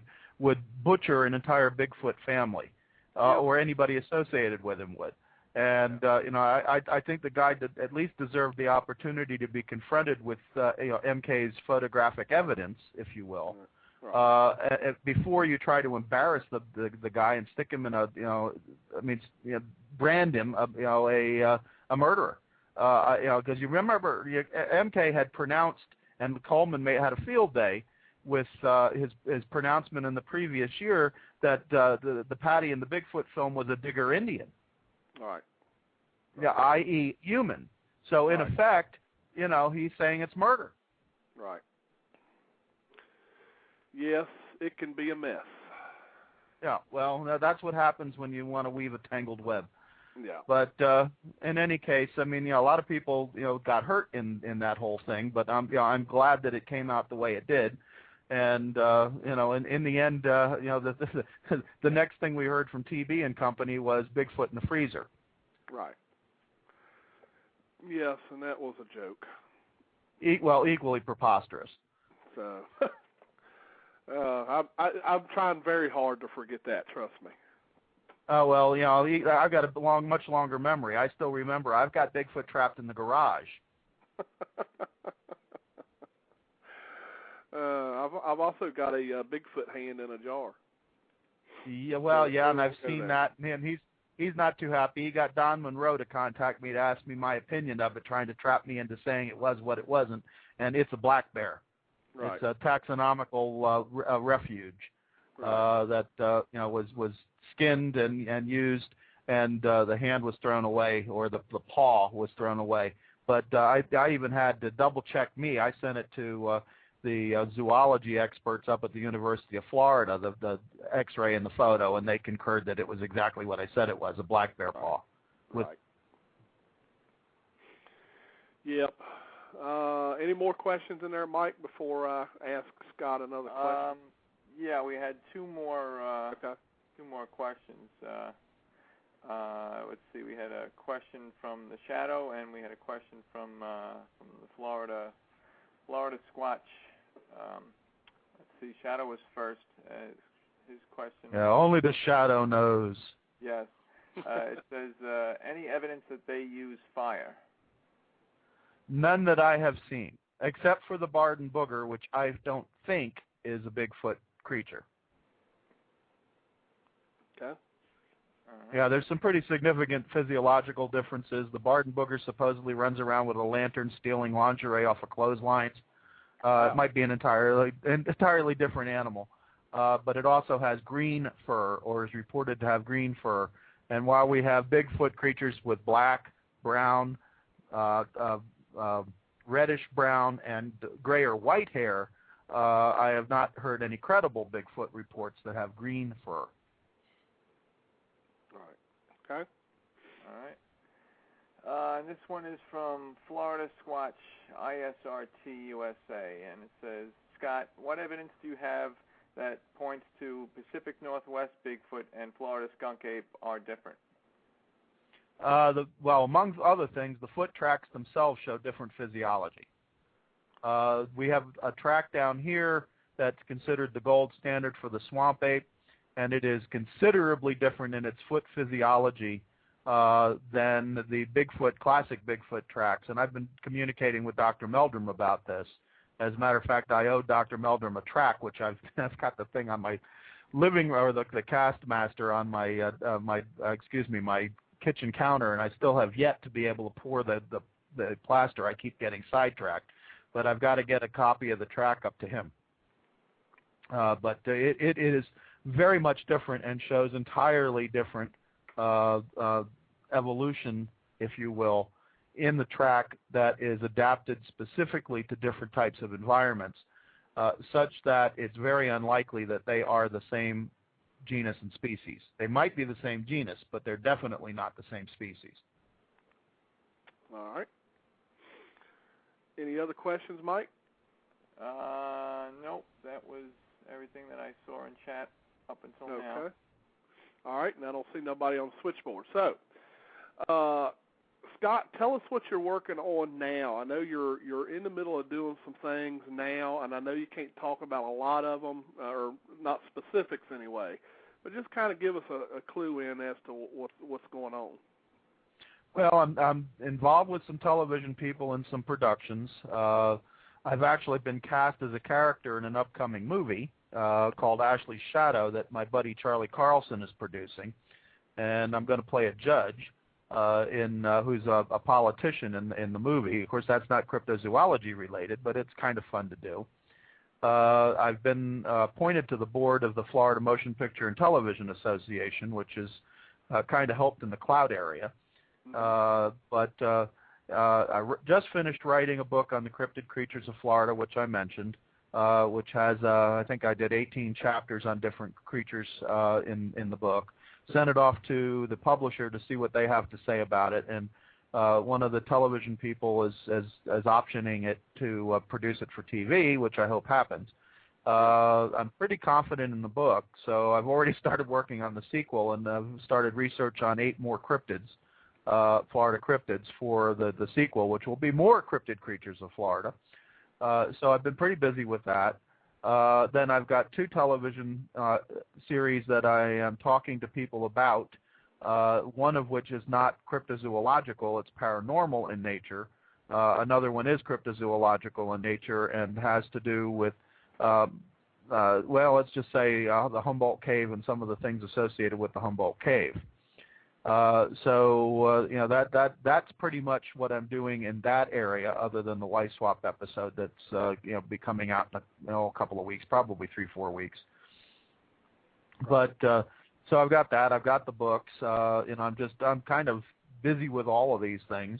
butcher an entire Bigfoot family, or anybody associated with him would. And I think the guy at least deserved the opportunity to be confronted with MK's photographic evidence, if you will, before you try to embarrass the guy and stick him in brand him a murderer. Because you remember MK had pronounced, and Coleman had a field day with his pronouncement in the previous year that the Patty in the Bigfoot film was a Digger Indian. Right. Yeah, i.e. human. So in effect, he's saying it's murder. Right. Yes, it can be a mess. Yeah, well, that's what happens when you want to weave a tangled web. Yeah. But in any case, a lot of people, got hurt in that whole thing. But I'm glad that it came out the way it did. And in the end, the next thing we heard from TB and company was Bigfoot in the freezer. Right. Yes, and that was a joke. Equally preposterous. So I'm trying very hard to forget that. Trust me. Oh, well, you know, I've got a much longer memory. I still remember I've got Bigfoot trapped in the garage. I've also got a Bigfoot hand in a jar. Yeah, well, yeah, and I've seen that, and he's not too happy. He got Don Monroe to contact me to ask me my opinion of it, trying to trap me into saying it was what it wasn't, and it's a black bear. Right. It's a taxonomical refuge that you know was skinned and used, and the hand was thrown away, or the paw was thrown away. But I even had to double check me. I sent it to the zoology experts up at the University of Florida, the X-ray and the photo, and they concurred that it was exactly what I said it was, a black bear paw. Right. Yep. Any more questions in there, Mike, before I ask Scott another question? Yeah, we had two more okay. Two more questions. Let's see. We had a question from the Shadow, and we had a question from the Florida Squatch. Let's see. Shadow was first. His question. Yeah, only the Shadow knows. Yes. It says, any evidence that they use fire? None that I have seen, except for the Barden Booger, which I don't think is a Bigfoot creature. Okay. Yeah, there's some pretty significant physiological differences. The Barden Booger supposedly runs around with a lantern stealing lingerie off of clotheslines. It might be an entirely different animal, but it also has green fur, or is reported to have green fur. And while we have Bigfoot creatures with black, brown, reddish brown, and gray or white hair, I have not heard any credible Bigfoot reports that have green fur. Okay. All right. And this one is from Florida Squatch, ISRT USA, and it says, Scott, what evidence do you have that points to Pacific Northwest Bigfoot and Florida skunk ape are different? Well, among other things, the foot tracks themselves show different physiology. We have a track down here that's considered the gold standard for the swamp ape, and it is considerably different in its foot physiology than the classic Bigfoot tracks. And I've been communicating with Dr. Meldrum about this. As a matter of fact, I owe Dr. Meldrum a track, which I've got the thing on my living, or the cast master on my my kitchen counter, and I still have yet to be able to pour the plaster. I keep getting sidetracked, but I've got to get a copy of the track up to him. But it is very much different and shows entirely different evolution, if you will, in the track that is adapted specifically to different types of environments, such that it's very unlikely that they are the same genus and species. They might be the same genus, but they're definitely not the same species. All right. Any other questions, Mike? Nope. That was everything that I saw in chat up until now. Okay. All right, and I don't see nobody on the switchboard. So, Scott, tell us what you're working on now. I know you're in the middle of doing some things now, and I know you can't talk about a lot of them, or not specifics anyway, but just kind of give us a clue in as to what's going on. Well, I'm involved with some television people and some productions. I've actually been cast as a character in an upcoming movie called Ashley's Shadow that my buddy Charlie Carlson is producing, and I'm going to play a judge who's a politician in the movie. Of course, that's not cryptozoology related, but it's kind of fun to do. I've been appointed to the board of the Florida Motion Picture and Television Association, which has kind of helped in the cloud area. But I just finished writing a book on the cryptid creatures of Florida, which I mentioned, which has, I think I did 18 chapters on different creatures in the book. Sent it off to the publisher to see what they have to say about it, and one of the television people is optioning it to produce it for TV, which I hope happens. I'm pretty confident in the book, so I've already started working on the sequel, and I've started research on 8 more cryptids, Florida cryptids, for the sequel, which will be more cryptid creatures of Florida. So I've been pretty busy with that. Then I've got 2 television series that I am talking to people about, one of which is not cryptozoological, it's paranormal in nature. Another one is cryptozoological in nature and has to do with, well, let's just say the Humboldt Cave and some of the things associated with the Humboldt Cave. So you know, that's pretty much what I'm doing in that area, other than the life swap episode that's you know, be coming out in a couple of weeks, probably 3-4 weeks. But so I've got that. I've got the books. You know, I'm kind of busy with all of these things,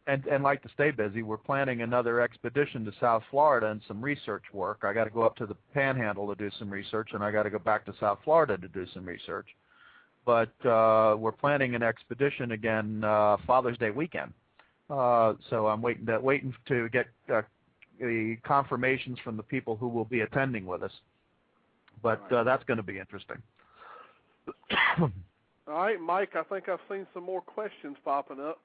and like to stay busy. We're planning another expedition to South Florida and some research work. I got to go up to the Panhandle to do some research, and I got to go back to South Florida to do some research. But we're planning an expedition again Father's Day weekend. So I'm waiting to get the confirmations from the people who will be attending with us. But that's going to be interesting. All right, Mike, I think I've seen some more questions popping up.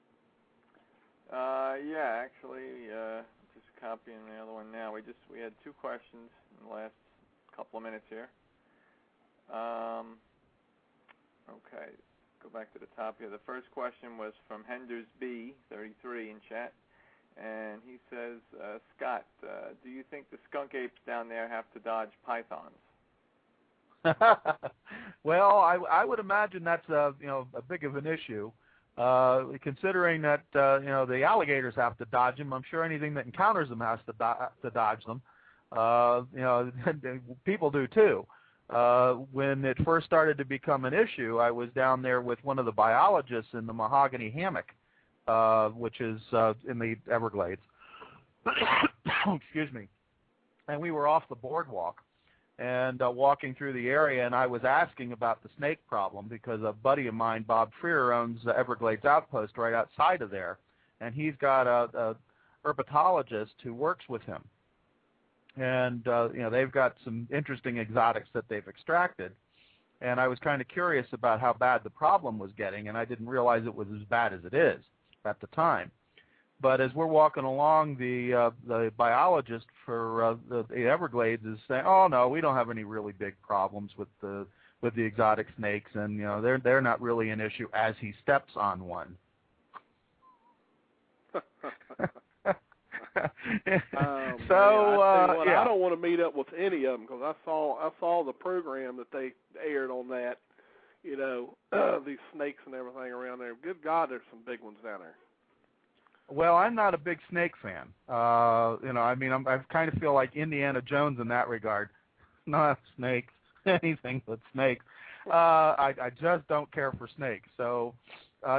Yeah, actually, just copying the other one now. We had 2 questions in the last couple of minutes here. Okay, go back to the top here. The first question was from Henders B, 33 in chat, and he says, Scott, do you think the skunk apes down there have to dodge pythons? Well, I would imagine that's a big of an issue, considering that you know, the alligators have to dodge them. I'm sure anything that encounters them has to dodge them. You know, people do too. When it first started to become an issue, I was down there with one of the biologists in the mahogany hammock, which is in the Everglades. Excuse me. And we were off the boardwalk and walking through the area, and I was asking about the snake problem because a buddy of mine, Bob Freer, owns the Everglades Outpost right outside of there, and he's got a herpetologist who works with him. And you know, they've got some interesting exotics that they've extracted, and I was kind of curious about how bad the problem was getting, and I didn't realize it was as bad as it is at the time. But as we're walking along, the biologist for the Everglades is saying, "Oh no, we don't have any really big problems with the exotic snakes, and you know, they're not really an issue," as he steps on one. I don't want to meet up with any of them because I saw the program that they aired on that. You know, these snakes and everything around there. Good God, there's some big ones down there. Well, I'm not a big snake fan. You know, I mean, I kind of feel like Indiana Jones in that regard. Not snakes, anything but snakes. I just don't care for snakes. So.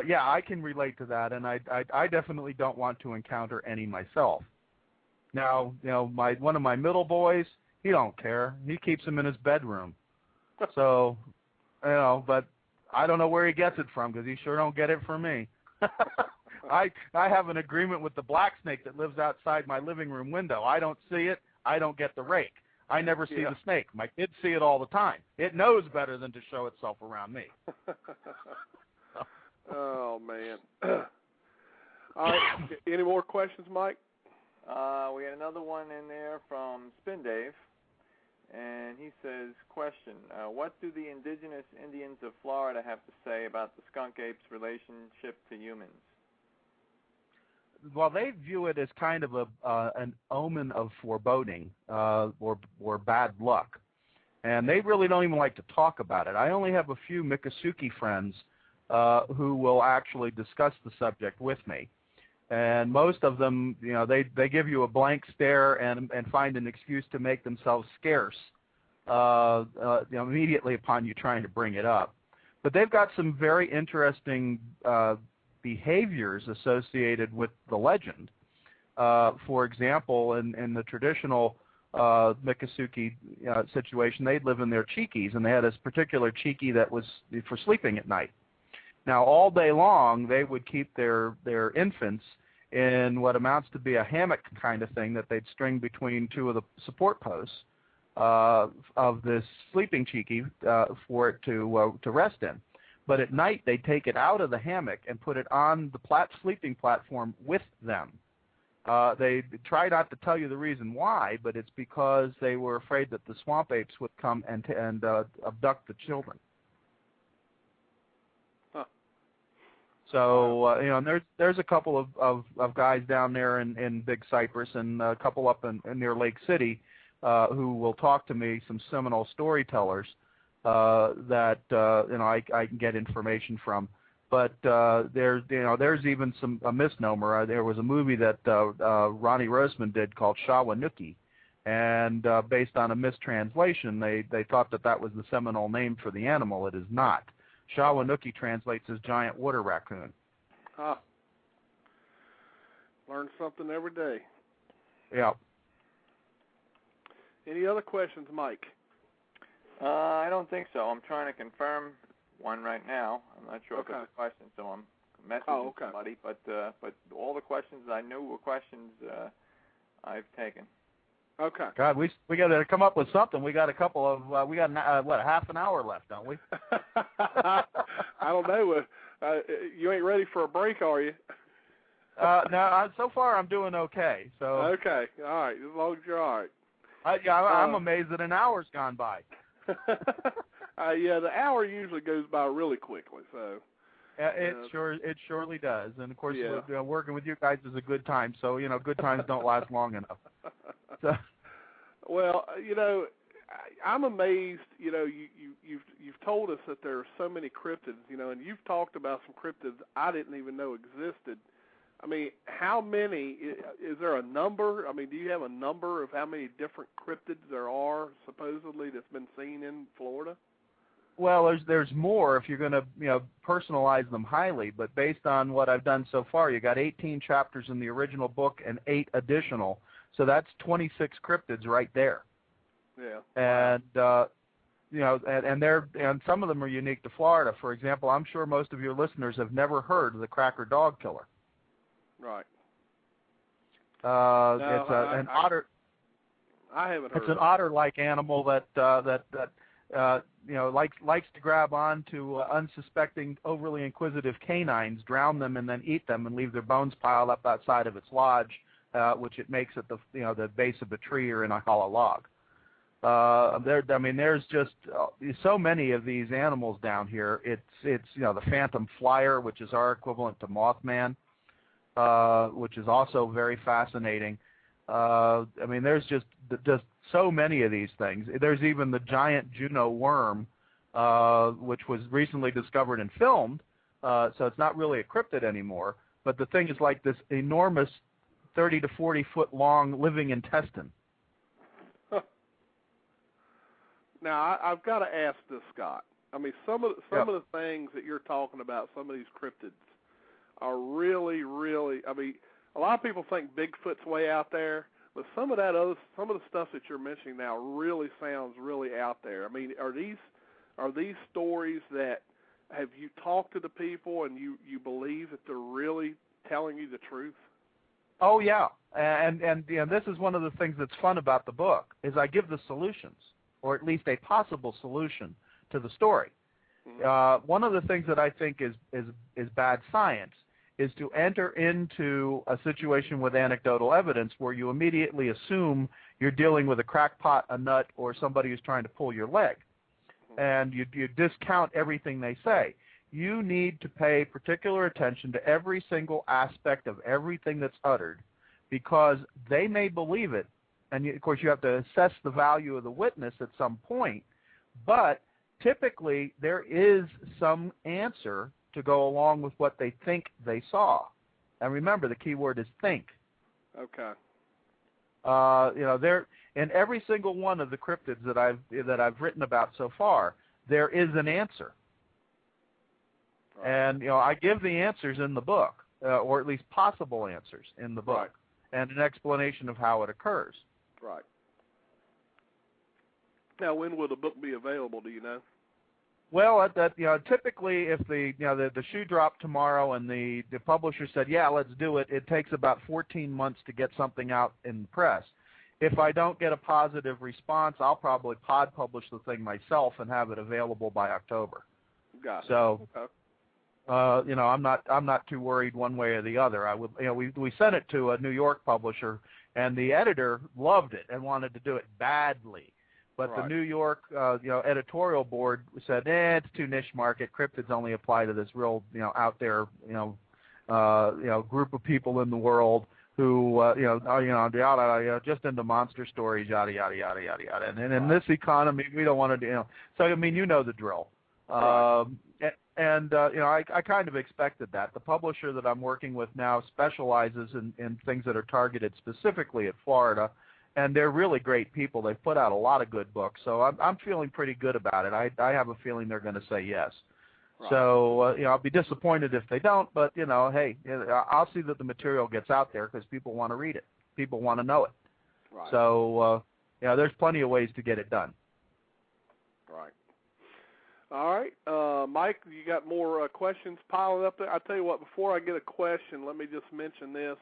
Yeah, I can relate to that, and I definitely don't want to encounter any myself. Now, you know, one of my middle boys, he don't care. He keeps them in his bedroom. So, you know, but I don't know where he gets it from because he sure don't get it from me. I have an agreement with the black snake that lives outside my living room window. I don't see it. I don't get the rake. I never see the snake. My kids see it all the time. It knows better than to show itself around me. Oh, man. All right. Any more questions, Mike? We had another one in there from Spin Dave, and he says, question, what do the indigenous Indians of Florida have to say about the skunk ape's relationship to humans? Well, they view it as kind of an omen of foreboding or bad luck, and they really don't even like to talk about it. I only have a few Miccosukee friends who will actually discuss the subject with me. And most of them, you know, they give you a blank stare and find an excuse to make themselves scarce, you know, immediately upon you trying to bring it up. But they've got some very interesting behaviors associated with the legend. For example, in the traditional Miccosukee situation, they'd live in their cheekies, and they had this particular cheekie that was for sleeping at night. Now, all day long, they would keep their infants in what amounts to be a hammock kind of thing that they'd string between 2 of the support posts of this sleeping cheekie for it to rest in. But at night, they'd take it out of the hammock and put it on the sleeping platform with them. They try not to tell you the reason why, but it's because they were afraid that the swamp apes would come and abduct the children. Huh. So and there's a couple of guys down there in Big Cypress and a couple up in near Lake City who will talk to me, some Seminole storytellers that I can get information from. But there's even a misnomer. There was a movie that Ronnie Roseman did called Shawanookie, and based on a mistranslation, they thought that was the Seminole name for the animal. It is not. Shawanookie translates as giant water raccoon. Ah, learn something every day. Yeah. Any other questions, Mike? I don't think so. I'm trying to confirm one right now. I'm not sure if it's a question, so I'm messaging somebody. But all the questions I knew were questions I've taken. Okay. God, we got to come up with something. We got a couple of we got half an hour left, don't we? I don't know. You ain't ready for a break, are you? No. So far, I'm doing okay. So. Okay. All right. As long as you're all right. I'm amazed that an hour's gone by. Yeah, the hour usually goes by really quickly. So. It surely does, and of course, working with you guys is a good time. So good times don't last long enough. So. Well, I'm amazed. You've told us that there are so many cryptids. And you've talked about some cryptids I didn't even know existed. I mean, how many? Is there a number? I mean, do you have a number of how many different cryptids there are supposedly that's been seen in Florida? Well, there's more if you're going to personalize them highly, but based on what I've done so far, you got 18 chapters in the original book and 8 additional, so that's 26 cryptids right there. Yeah. And and some of them are unique to Florida. For example, I'm sure most of your listeners have never heard of the Cracker Dog Killer. Right. It's an otter. I haven't heard. It's an otter-like animal that likes to grab on to unsuspecting, overly inquisitive canines, drown them, and then eat them, and leave their bones piled up outside of its lodge, which it makes at the base of a tree or in a hollow log. There's just so many of these animals down here. It's the Phantom Flyer, which is our equivalent to Mothman, which is also very fascinating. There's just so many of these things. There's even the giant Juno worm, which was recently discovered and filmed, so it's not really a cryptid anymore. But the thing is like this enormous 30 to 40 foot long living intestine. Now, I've got to ask this, Scott. I mean, some of the things that you're talking about, some of these cryptids, are really, really. I mean, a lot of people think Bigfoot's way out there, but some of the stuff that you're mentioning now really sounds really out there. I mean, are these stories that have you talked to the people and you believe that they're really telling you the truth? Oh yeah, and this is one of the things that's fun about the book is I give the solutions, or at least a possible solution to the story. Mm-hmm. One of the things that I think is bad science is to enter into a situation with anecdotal evidence where you immediately assume you're dealing with a crackpot, a nut, or somebody who's trying to pull your leg. Mm-hmm. And you discount everything they say. You need to pay particular attention to every single aspect of everything that's uttered, because they may believe it, and of course you have to assess the value of the witness at some point, but typically there is some answer to go along with what they think they saw. And remember, the key word is think. Okay. There in every single one of the cryptids that I've written about so far, there is an answer. Right. And I give the answers in the book, or at least possible answers in the book, right, and an explanation of how it occurs. Right. Now, when will the book be available? Do you know? Well, typically, if the shoe dropped tomorrow and the publisher said, "Yeah, let's do it," it takes about 14 months to get something out in the press. If I don't get a positive response, I'll probably publish the thing myself and have it available by October. Got it. So, okay. I'm not too worried one way or the other. I would, we sent it to a New York publisher, and the editor loved it and wanted to do it badly. But the New York, editorial board said, it's too niche market. Cryptids only apply to this real, out there, group of people in the world who, just into monster stories, yada, yada, yada, yada, yada. And in this economy, we don't want to, so, I mean, the drill. I kind of expected that. The publisher that I'm working with now specializes in things that are targeted specifically at Florida, and they're really great people. They've put out a lot of good books, so I'm feeling pretty good about it. I have a feeling they're going to say yes. Right. So, I'll be disappointed if they don't, but, hey, I'll see that the material gets out there because people want to read it. People want to know it. Right. So, there's plenty of ways to get it done. Right. All right. Mike, you got more questions piling up there? I'll tell you what, before I get a question, let me just mention this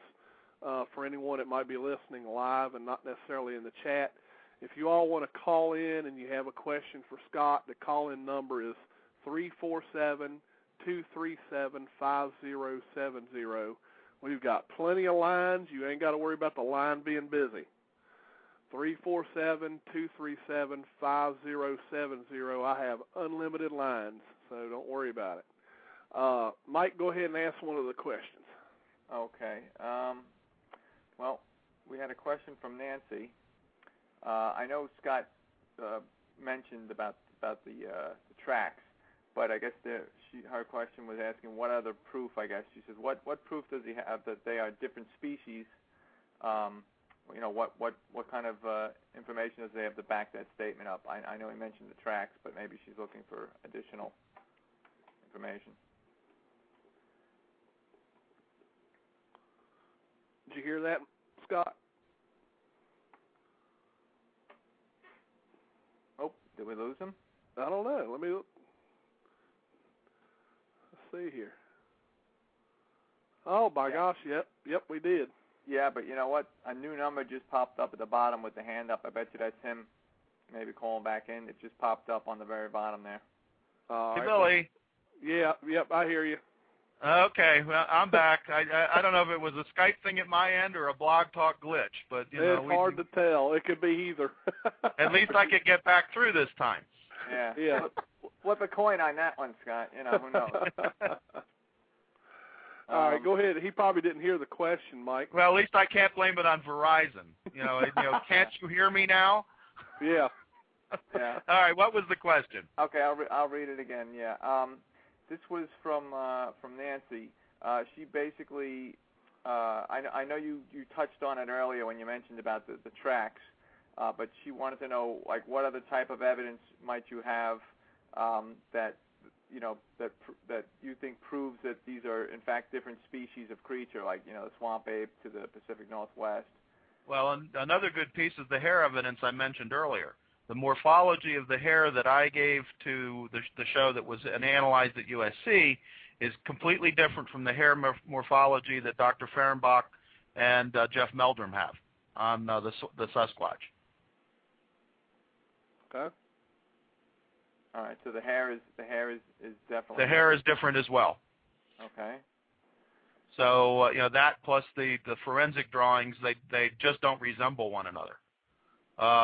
for anyone that might be listening live and not necessarily in the chat. If you all want to call in and you have a question for Scott, the call-in number is 347-237-5070. We've got plenty of lines. You ain't got to worry about the line being busy. 347-237-5070. I have unlimited lines, so don't worry about it. Mike, go ahead and ask one of the questions. Okay. Well, we had a question from Nancy. I know Scott mentioned about the tracks, but I guess her question was asking what other proof, I guess. She says, what proof does he have that they are different species? What kind of information does they have to back that statement up? I know he mentioned the tracks, but maybe she's looking for additional information. Did you hear that, Scott? Oh, did we lose him? I don't know. Let's see here. Oh, my gosh, yep, we did. Yeah, but you know what? A new number just popped up at the bottom with the hand up. I bet you that's him maybe calling back in. It just popped up on the very bottom there. Hey, Billy. Yeah, yep, I hear you. Okay, well, I'm back. I don't know if it was a Skype thing at my end or a Blog Talk glitch, but it's hard to tell. It could be either. At least I could get back through this time. Yeah. Flip a coin on that one, Scott. Who knows? All right, go ahead. He probably didn't hear the question, Mike. Well, at least I can't blame it on Verizon. Can't you hear me now? Yeah. Yeah. All right, what was the question? Okay, I'll read it again. Yeah. This was from Nancy. She basically, I know you touched on it earlier when you mentioned about the tracks, but she wanted to know what other type of evidence might you have that you think proves that these are in fact different species of creature, like the swamp ape to the Pacific Northwest. Well, another good piece is the hair evidence I mentioned earlier. The morphology of the hair that I gave to the show that was analyzed at USC is completely different from the hair morphology that Dr. Fehrenbach and Jeff Meldrum have on the Sasquatch. Okay. All right. So the hair is definitely. The hair is different as well. Okay. So that plus the forensic drawings, they just don't resemble one another.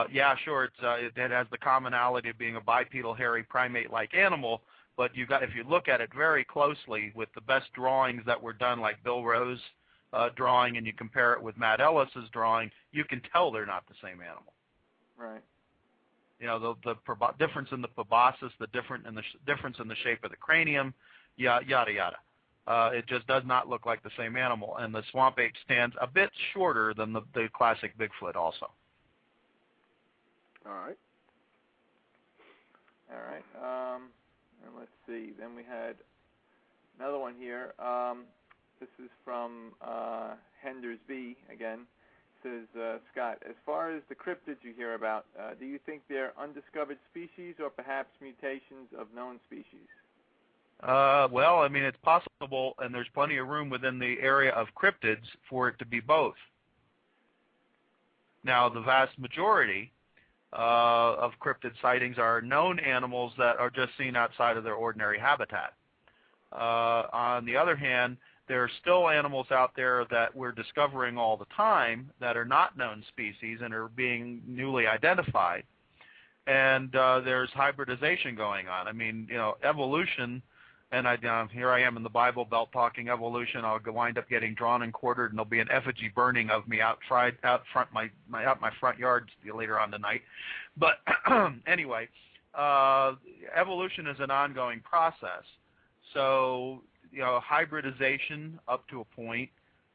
Yeah, sure. It has the commonality of being a bipedal hairy primate-like animal, but if you look at it very closely with the best drawings that were done, like Bill Rowe's drawing, and you compare it with Matt Ellis's drawing, you can tell they're not the same animal. Right. The difference in the proboscis, the difference in the shape of the cranium, yada yada. It just does not look like the same animal, and the swamp ape stands a bit shorter than the classic Bigfoot also. All right. And let's see. Then we had another one here. This is from Henders B. again. It says, Scott, as far as the cryptids you hear about, do you think they're undiscovered species or perhaps mutations of known species? Well, I mean, it's possible, and there's plenty of room within the area of cryptids for it to be both. Now, the vast majority of cryptid sightings are known animals that are just seen outside of their ordinary habitat. On the other hand, there are still animals out there that we're discovering all the time that are not known species and are being newly identified. And there's hybridization going on. I mean, evolution, and here I am in the Bible Belt talking evolution. I'll wind up getting drawn and quartered, and there'll be an effigy burning of me out my front yard later on tonight. But anyway, evolution is an ongoing process. So hybridization up to a point,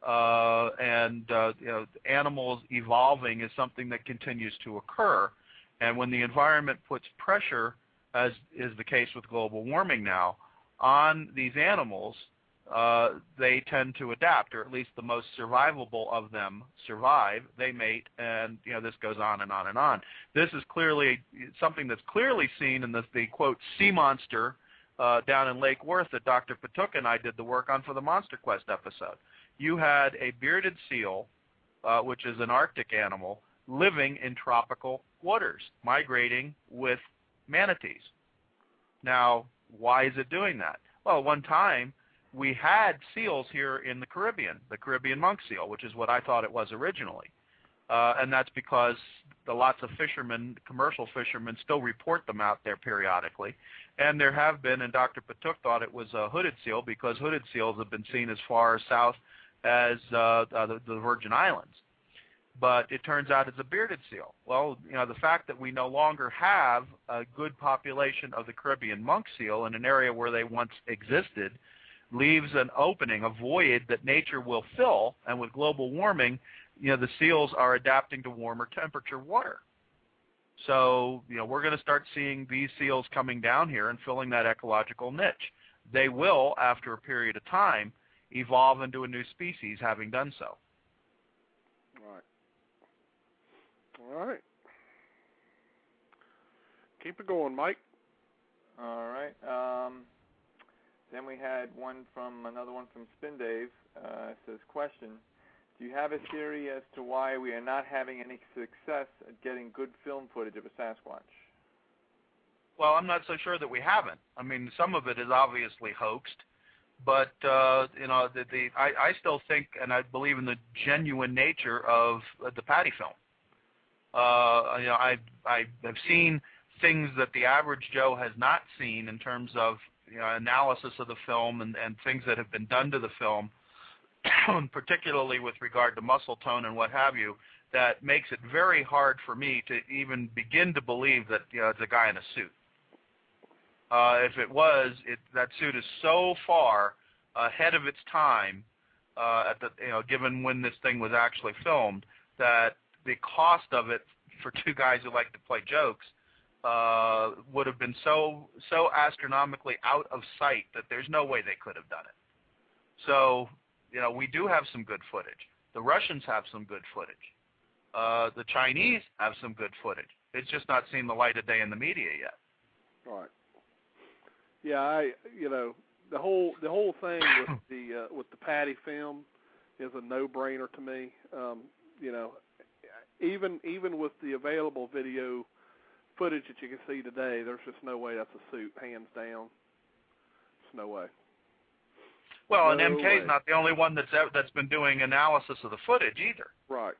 and animals evolving is something that continues to occur. And when the environment puts pressure, as is the case with global warming now, on these animals, they tend to adapt, or at least the most survivable of them survive. They mate, and this goes on and on and on. This is clearly something that's clearly seen in the quote sea monster down in Lake Worth that Dr. Patuk and I did the work on for the Monster Quest episode. You had a bearded seal, which is an Arctic animal, living in tropical waters, migrating with manatees. Now, why is it doing that? Well, one time we had seals here in the Caribbean monk seal, which is what I thought it was originally. And that's because lots of fishermen, commercial fishermen, still report them out there periodically. And there have been, and Dr. Patuk thought it was a hooded seal because hooded seals have been seen as far south as the Virgin Islands. But it turns out it's a bearded seal. Well, the fact that we no longer have a good population of the Caribbean monk seal in an area where they once existed leaves an opening, a void that nature will fill. And with global warming, the seals are adapting to warmer temperature water. So, we're going to start seeing these seals coming down here and filling that ecological niche. They will, after a period of time, evolve into a new species, having done so. All right. Keep it going, Mike. All right. Then we had another one from Spin Dave. It says, question, do you have a theory as to why we are not having any success at getting good film footage of a Sasquatch? Well, I'm not so sure that we haven't. I mean, some of it is obviously hoaxed, but I still think, and I believe in the genuine nature of the patty film. I have seen things that the average Joe has not seen in terms of analysis of the film and things that have been done to the film, particularly with regard to muscle tone and what have you, that makes it very hard for me to even begin to believe that it's a guy in a suit. If it was, that suit is so far ahead of its time, given when this thing was actually filmed, that the cost of it for two guys who like to play jokes would have been so astronomically out of sight that there's no way they could have done it. So, we do have some good footage. The Russians have some good footage. The Chinese have some good footage. It's just not seen the light of day in the media yet. Right. Yeah, the whole thing with the patty film is a no-brainer to me. Even with the available video footage that you can see today, there's just no way that's a suit, hands down. There's no way. Well, and MK's not the only one that's been doing analysis of the footage either. Right.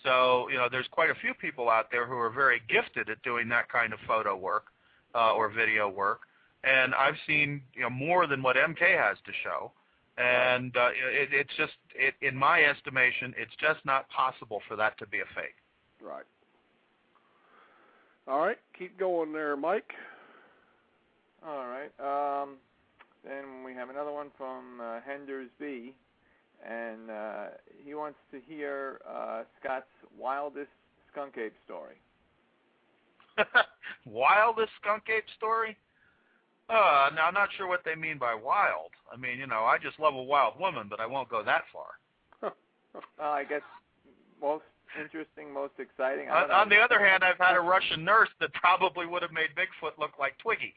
So, there's quite a few people out there who are very gifted at doing that kind of photo work or video work. And I've seen more than what MK has to show. And it's just, in my estimation, it's just not possible for that to be a fake. Right. All right, keep going there, Mike. All right. Then we have another one from Henders B, and he wants to hear Scott's wildest skunk ape story. Wildest skunk ape story? Now, I'm not sure what they mean by wild. I mean, I just love a wild woman, but I won't go that far. I guess most interesting, most exciting. On the other hand, I've had a Russian nurse that probably would have made Bigfoot look like Twiggy.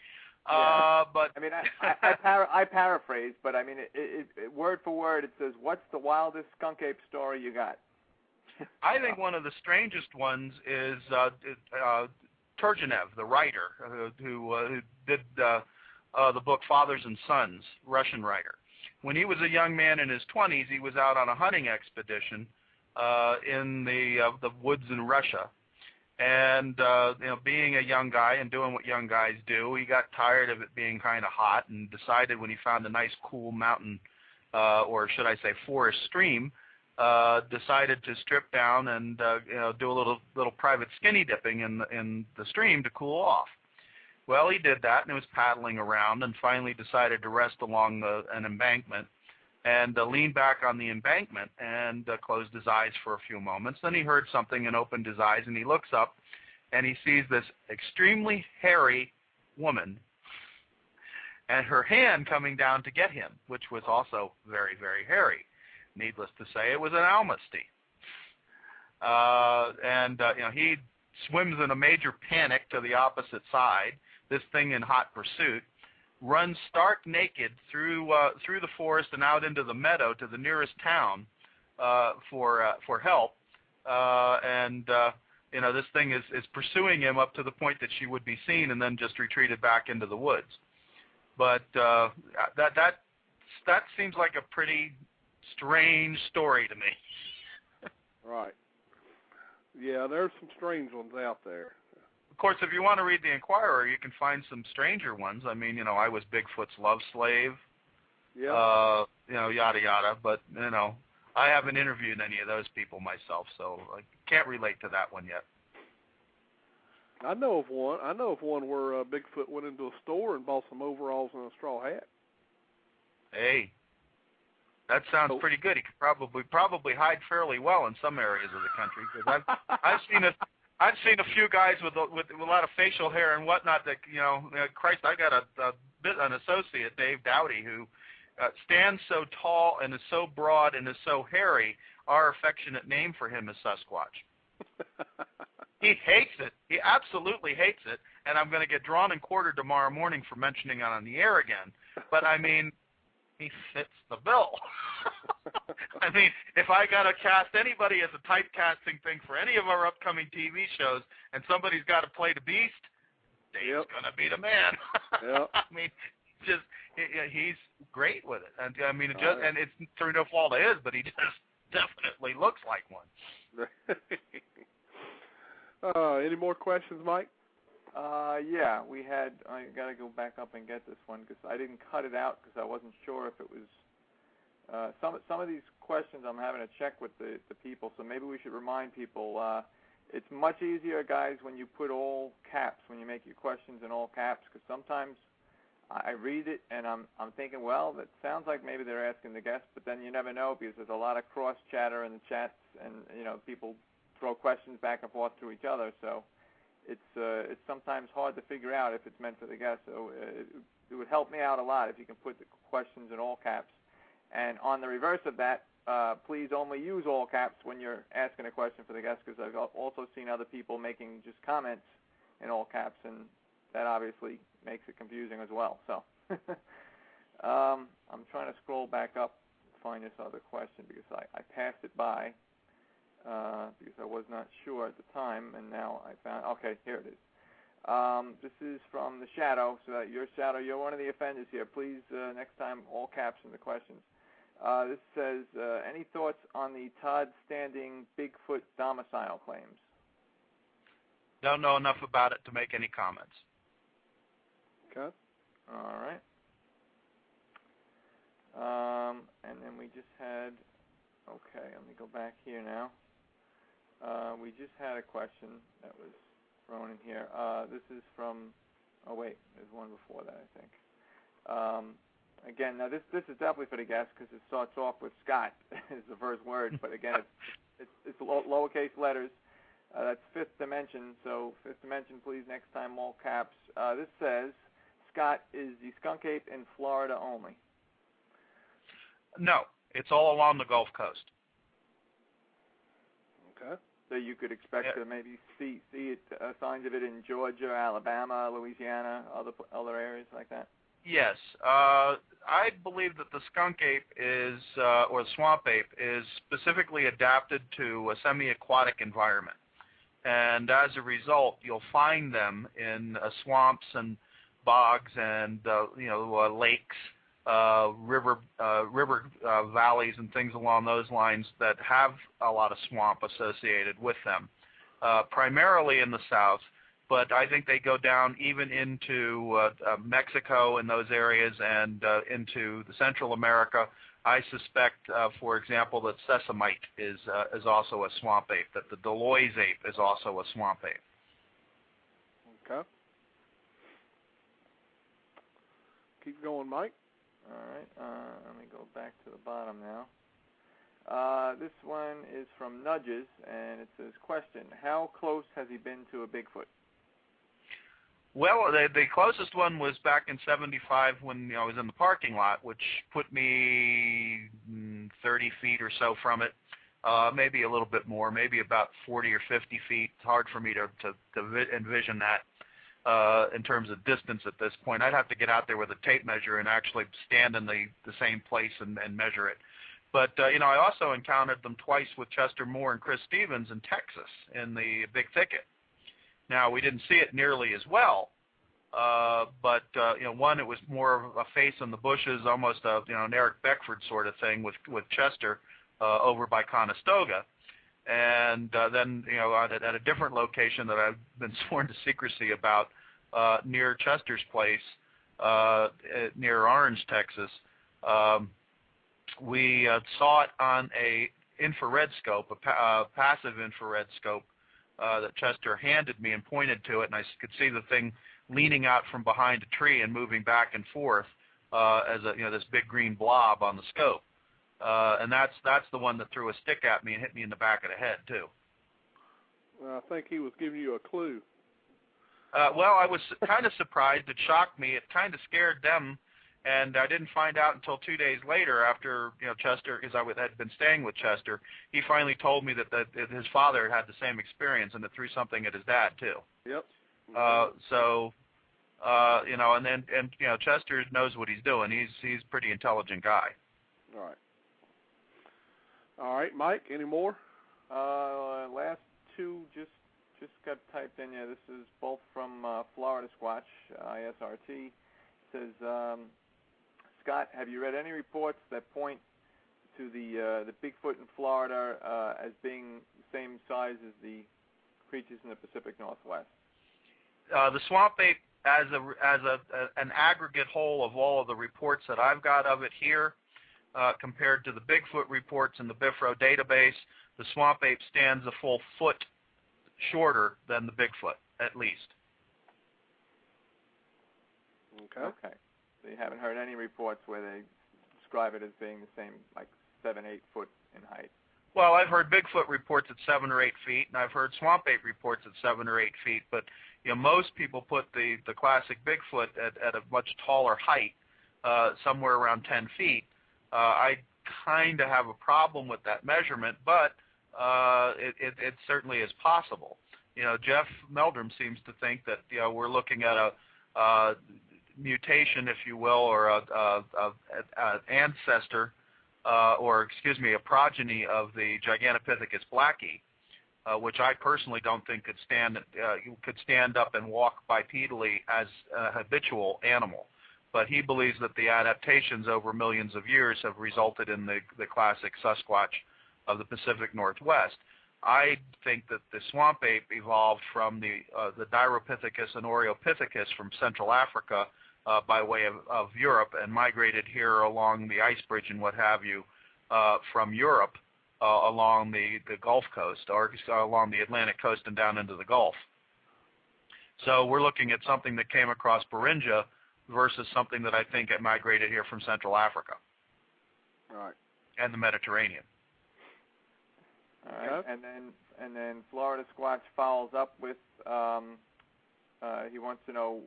Yeah. But I mean, I paraphrase, but I mean, it word for word, it says, "What's the wildest skunk ape story you got?" I think one of the strangest ones is Turgenev, the writer, who did the book Fathers and Sons, Russian writer. When he was a young man in his 20s, he was out on a hunting expedition in the woods in Russia. And, being a young guy and doing what young guys do, he got tired of it being kind of hot and decided when he found a nice cool mountain, or should I say forest stream, decided to strip down and, do a little private skinny dipping in the stream to cool off. Well, he did that, and he was paddling around and finally decided to rest along an embankment and leaned back on the embankment and closed his eyes for a few moments. Then he heard something and opened his eyes, and he looks up, and he sees this extremely hairy woman and her hand coming down to get him, which was also very, very hairy. Needless to say, it was an almasty. He swims in a major panic to the opposite side, this thing in hot pursuit, runs stark naked through the forest and out into the meadow to the nearest town for help. This thing is pursuing him up to the point that she would be seen, and then just retreated back into the woods. But that seems like a pretty strange story to me. Right. Yeah, there's some strange ones out there. Of course, if you want to read the Inquirer, you can find some stranger ones. I mean, I was Bigfoot's love slave. Yeah. Yada yada. But I haven't interviewed any of those people myself, so I can't relate to that one yet. I know of one where Bigfoot went into a store and bought some overalls and a straw hat. Hey, that sounds pretty good. He could probably hide fairly well in some areas of the country, because I've seen a few guys with a lot of facial hair and whatnot that, Christ, I got an associate, Dave Dowdy, who stands so tall and is so broad and is so hairy. Our affectionate name for him is Sasquatch. He hates it. He absolutely hates it, and I'm going to get drawn and quartered tomorrow morning for mentioning it on the air again. But, I mean, he fits the bill. I mean, if I got to cast anybody as a typecasting thing for any of our upcoming TV shows, and somebody's got to play the beast, Dave's going to be the man. Yep. I mean, he's great with it. And I mean, and it's through no fault of his, but he just definitely looks like one. Any more questions, Mike? Yeah, we had. I got to go back up and get this one because I didn't cut it out because I wasn't sure if it was. Some of these questions I'm having to check with the people, so maybe we should remind people. It's much easier, guys, when you put all caps, when you make your questions in all caps, because sometimes I read it and I'm thinking, well, that sounds like maybe they're asking the guest, but then you never know because there's a lot of cross chatter in the chats, and people throw questions back and forth to each other, so it's sometimes hard to figure out if it's meant for the guest. So it would help me out a lot if you can put the questions in all caps. And on the reverse of that, please only use all caps when you're asking a question for the guest, because I've also seen other people making just comments in all caps, and that obviously makes it confusing as well. So I'm trying to scroll back up to find this other question because I passed it by because I was not sure at the time, and now I found. Okay, here it is. This is from the Shadow. So your Shadow, you're one of the offenders here. Please, next time, all caps in the questions. This says, any thoughts on the Todd Standing Bigfoot domicile claims? Don't know enough about it to make any comments. Okay. All right. And then we just had, okay, let me go back here now. We just had a question that was thrown in here. This is from, oh wait, there's one before that, I think. Again, now this is definitely for the guest because it starts off with Scott is the first word, but again, it's lowercase letters. That's Fifth Dimension, so Fifth Dimension, please, next time, all caps. This says, Scott, is the skunk ape in Florida only? No, it's all along the Gulf Coast. Okay. So you could expect to maybe see it, signs of it in Georgia, Alabama, Louisiana, other areas like that? Yes. I believe that the skunk ape is, or the swamp ape, is specifically adapted to a semi-aquatic environment. And as a result, you'll find them in swamps and bogs and lakes, river valleys and things along those lines that have a lot of swamp associated with them, primarily in the south. But I think they go down even into Mexico and those areas and into the Central America. I suspect, for example, that sesamite is also a swamp ape, that the Deloise ape is also a swamp ape. Okay. Keep going, Mike. All right. Let me go back to the bottom now. This one is from Nudges, and it says, question, how close has he been to a Bigfoot? Well, the closest one was back in '75 when I was in the parking lot, which put me 30 feet or so from it, maybe a little bit more, maybe about 40 or 50 feet. It's hard for me to envision that in terms of distance at this point. I'd have to get out there with a tape measure and actually stand in the same place and measure it. But, I also encountered them twice with Chester Moore and Chris Stevens in Texas in the Big Thicket. Now, we didn't see it nearly as well, but one, it was more of a face in the bushes, almost an Eric Beckford sort of thing with Chester over by Conestoga. And then, at a different location that I've been sworn to secrecy about near Chester's place, near Orange, Texas, we saw it on a infrared scope, a passive infrared scope, that Chester handed me and pointed to it, and I could see the thing leaning out from behind a tree and moving back and forth as this big green blob on the scope. And that's the one that threw a stick at me and hit me in the back of the head too. I think he was giving you a clue. Well, I was kind of surprised. It shocked me. It kind of scared them. And I didn't find out until 2 days later after, Chester, because I had been staying with Chester, he finally told me that his father had the same experience and it threw something at his dad, too. Yep. And Chester knows what he's doing. He's a pretty intelligent guy. All right, Mike, any more? Last two just got typed in. Yeah, this is both from Florida Squatch, ISRT. It says, Scott, have you read any reports that point to the Bigfoot in Florida as being the same size as the creatures in the Pacific Northwest? The swamp ape, as an aggregate whole of all of the reports that I've got of it here, compared to the Bigfoot reports in the BIFRO database, the swamp ape stands a full foot shorter than the Bigfoot, at least. Okay. So you haven't heard any reports where they describe it as being the same, like 7-8 foot in height? Well, I've heard Bigfoot reports at 7 or 8 feet, and I've heard swamp ape reports at 7 or 8 feet. But most people put the classic Bigfoot at a much taller height, somewhere around 10 feet. I kind of have a problem with that measurement, but it certainly is possible. Jeff Meldrum seems to think that we're looking at a mutation, if you will, or an ancestor, a progeny of the Gigantopithecus blackie, which I personally don't think could stand up and walk bipedally as a habitual animal. But he believes that the adaptations over millions of years have resulted in the classic Sasquatch of the Pacific Northwest. I think that the swamp ape evolved from the Diropithecus and Oreopithecus from Central Africa by way of Europe and migrated here along the ice bridge and what have you from Europe along the Gulf Coast or along the Atlantic coast and down into the Gulf. So we're looking at something that came across Beringia versus something that I think had migrated here from Central Africa. Right. And the Mediterranean. All right, and then Florida Squatch follows up with, he wants to know,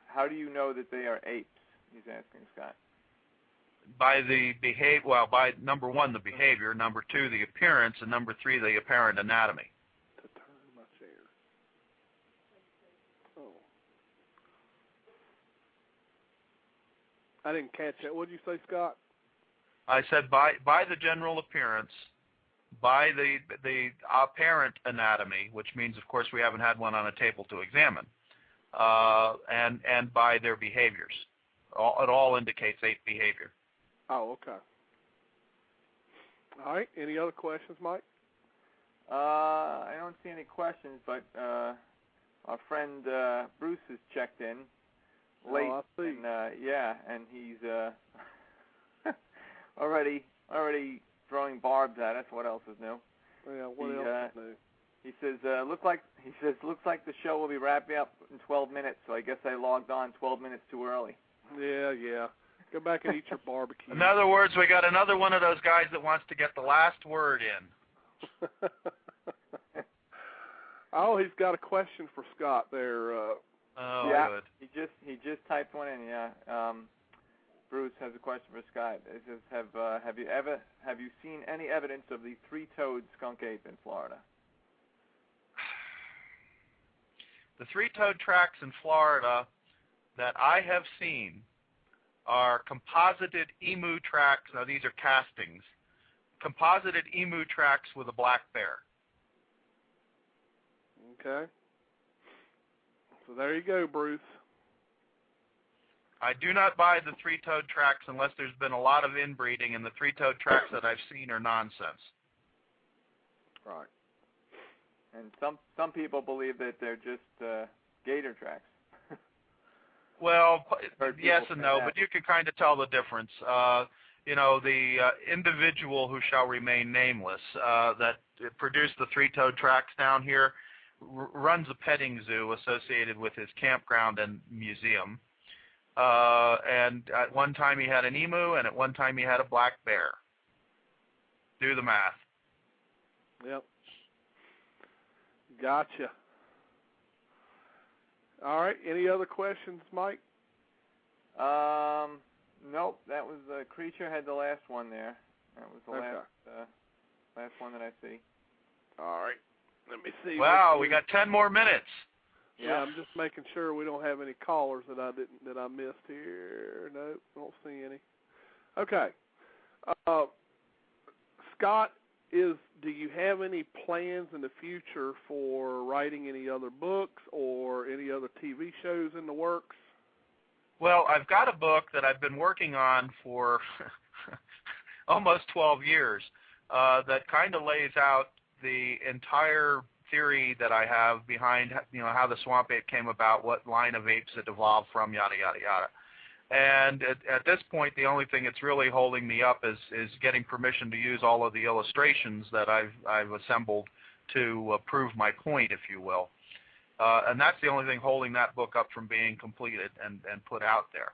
how do you know that they are apes? He's asking Scott. By the behavior, well, by number one, the behavior, number two, the appearance, and number three, the apparent anatomy. To turn my chair. Oh. I didn't catch that. What did you say, Scott? I said by the general appearance, by the apparent anatomy, which means, of course, we haven't had one on a table to examine, and by their behaviors. It all indicates ape behavior. Oh, okay. All right. Any other questions, Mike? I don't see any questions, but our friend Bruce has checked in late. Oh, I see. And he's already throwing barbs at us. What else is new? Yeah, what else is new? He says looks like the show will be wrapping up in 12 minutes. So I guess I logged on 12 minutes too early. Yeah. Go back and eat your barbecue. In other words, we got another one of those guys that wants to get the last word in. Oh, he's got a question for Scott there. Good. He just typed one in. Yeah. Bruce has a question for Scott. It says, have you seen any evidence of the three-toed skunk ape in Florida? The three-toed tracks in Florida that I have seen are composited emu tracks. Now, these are castings. Composited emu tracks with a black bear. Okay. So there you go, Bruce. I do not buy the three-toed tracks unless there's been a lot of inbreeding, and the three-toed tracks that I've seen are nonsense. Right. And some people believe that they're just gator tracks. Well, yes and no, but you can kind of tell the difference. The individual who shall remain nameless that produced the three-toed tracks down here runs a petting zoo associated with his campground and museum. And at one time he had an emu, and at one time he had a black bear. Do the math. Yep. Gotcha. All right. Any other questions, Mike? Nope. That was Creature had the last one there. That was the last one that I see. All right. Let me see. Wow, we got 10 more minutes. Yeah, I'm just making sure we don't have any callers that I missed here. Nope, don't see any. Okay. Scott, do you have any plans in the future for writing any other books or any other TV shows in the works? Well, I've got a book that I've been working on for almost 12 years that kind of lays out the entire theory that I have behind, how the swamp ape came about, what line of apes it evolved from, yada, yada, yada. And at this point, the only thing that's really holding me up is getting permission to use all of the illustrations that I've assembled to prove my point, if you will. And that's the only thing holding that book up from being completed and put out there.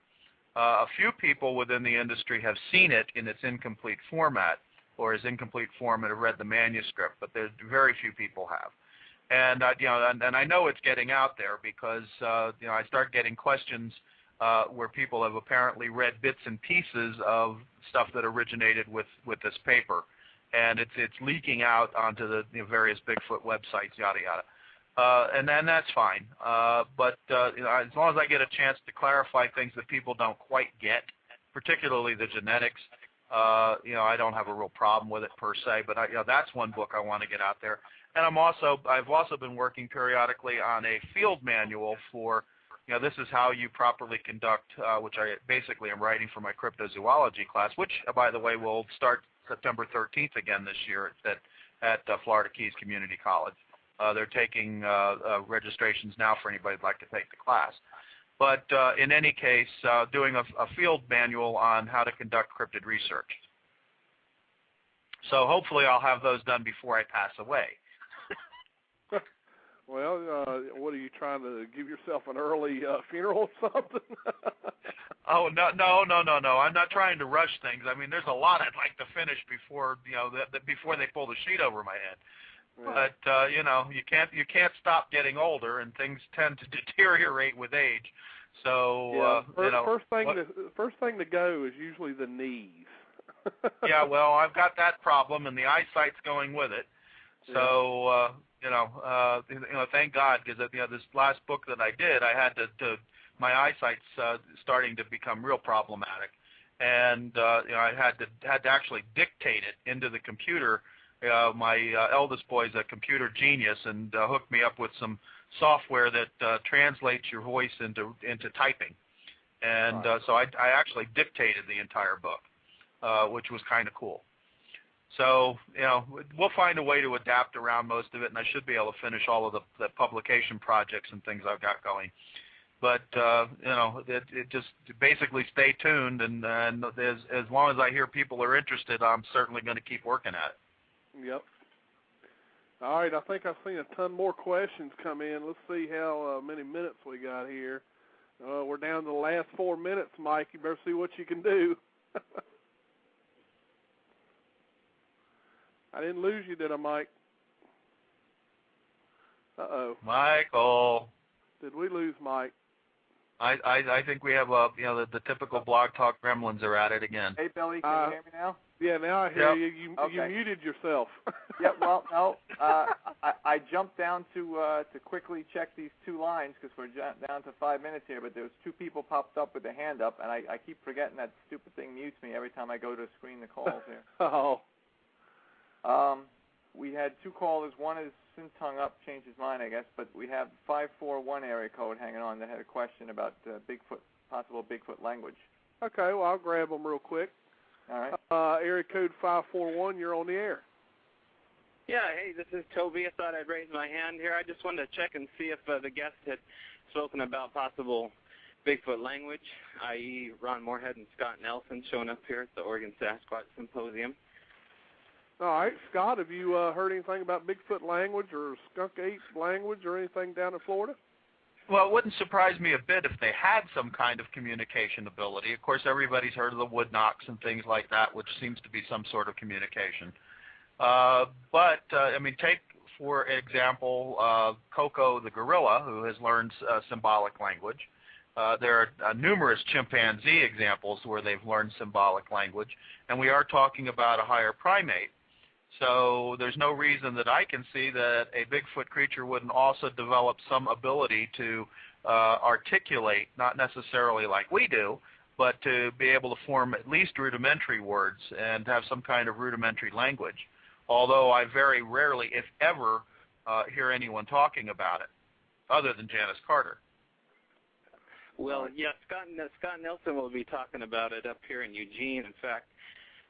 A few people within the industry have seen it in its incomplete format, or as incomplete form, and have read the manuscript, but very few people have. And and I know it's getting out there because I start getting questions where people have apparently read bits and pieces of stuff that originated with this paper, and it's leaking out onto the various Bigfoot websites, yada yada. And then that's fine. But as long as I get a chance to clarify things that people don't quite get, particularly the genetics, I don't have a real problem with it per se. But that's one book I want to get out there. And I've also been working periodically on a field manual for, this is how you properly conduct, which I basically am writing for my cryptozoology class, which, by the way, will start September 13th again this year at Florida Keys Community College. They're taking registrations now for anybody who'd like to take the class. But in any case, doing a field manual on how to conduct cryptid research. So hopefully I'll have those done before I pass away. Well, what are you trying to give yourself an early funeral or something? Oh, no. I'm not trying to rush things. I mean, there's a lot I'd like to finish before, before they pull the sheet over my head. Yeah. But, you can't stop getting older, and things tend to deteriorate with age. So, first thing to go is usually the knees. Yeah, well, I've got that problem, and the eyesight's going with it. So, thank God, because this last book that I did, I had to my eyesight's starting to become real problematic, and I had to actually dictate it into the computer my eldest boy's a computer genius and hooked me up with some software that translates your voice into typing. And so I actually dictated the entire book, which was kind of cool. So, we'll find a way to adapt around most of it, and I should be able to finish all of the publication projects and things I've got going. But, it just basically stay tuned, and as long as I hear people are interested, I'm certainly going to keep working at it. Yep. All right, I think I've seen a ton more questions come in. Let's see how many minutes we got here. We're down to the last 4 minutes, Mike. You better see what you can do. I didn't lose you, did I, Mike? Uh-oh. Michael. Did we lose Mike? I think we have the typical Blog Talk gremlins are at it again. Hey, Billy, can you hear me now? Yeah, now I hear you. You muted yourself. Yeah, well, no. I jumped down to quickly check these two lines because we're down to 5 minutes here, but there's two people popped up with their hand up, and I keep forgetting that stupid thing mutes me every time I go to screen the calls here. Oh. We had two callers. One has since hung up, changed his mind, I guess, but we have 541 area code hanging on that had a question about possible Bigfoot language. Okay, well, I'll grab them real quick. All right. Area code 541, you're on the air. Yeah, hey, this is Toby. I thought I'd raise my hand here. I just wanted to check and see if the guest had spoken about possible Bigfoot language, i.e. Ron Moorhead and Scott Nelson showing up here at the Oregon Sasquatch Symposium. All right, Scott, have you heard anything about Bigfoot language or skunk ape language or anything down in Florida? Well, it wouldn't surprise me a bit if they had some kind of communication ability. Of course, everybody's heard of the wood knocks and things like that, which seems to be some sort of communication. Take, for example, Coco the gorilla, who has learned symbolic language. There are numerous chimpanzee examples where they've learned symbolic language, and we are talking about a higher primate. So there's no reason that I can see that a Bigfoot creature wouldn't also develop some ability to articulate, not necessarily like we do, but to be able to form at least rudimentary words and have some kind of rudimentary language, although I very rarely, if ever, hear anyone talking about it, other than Janice Carter. Well, yeah, Scott Nelson will be talking about it up here in Eugene. In fact,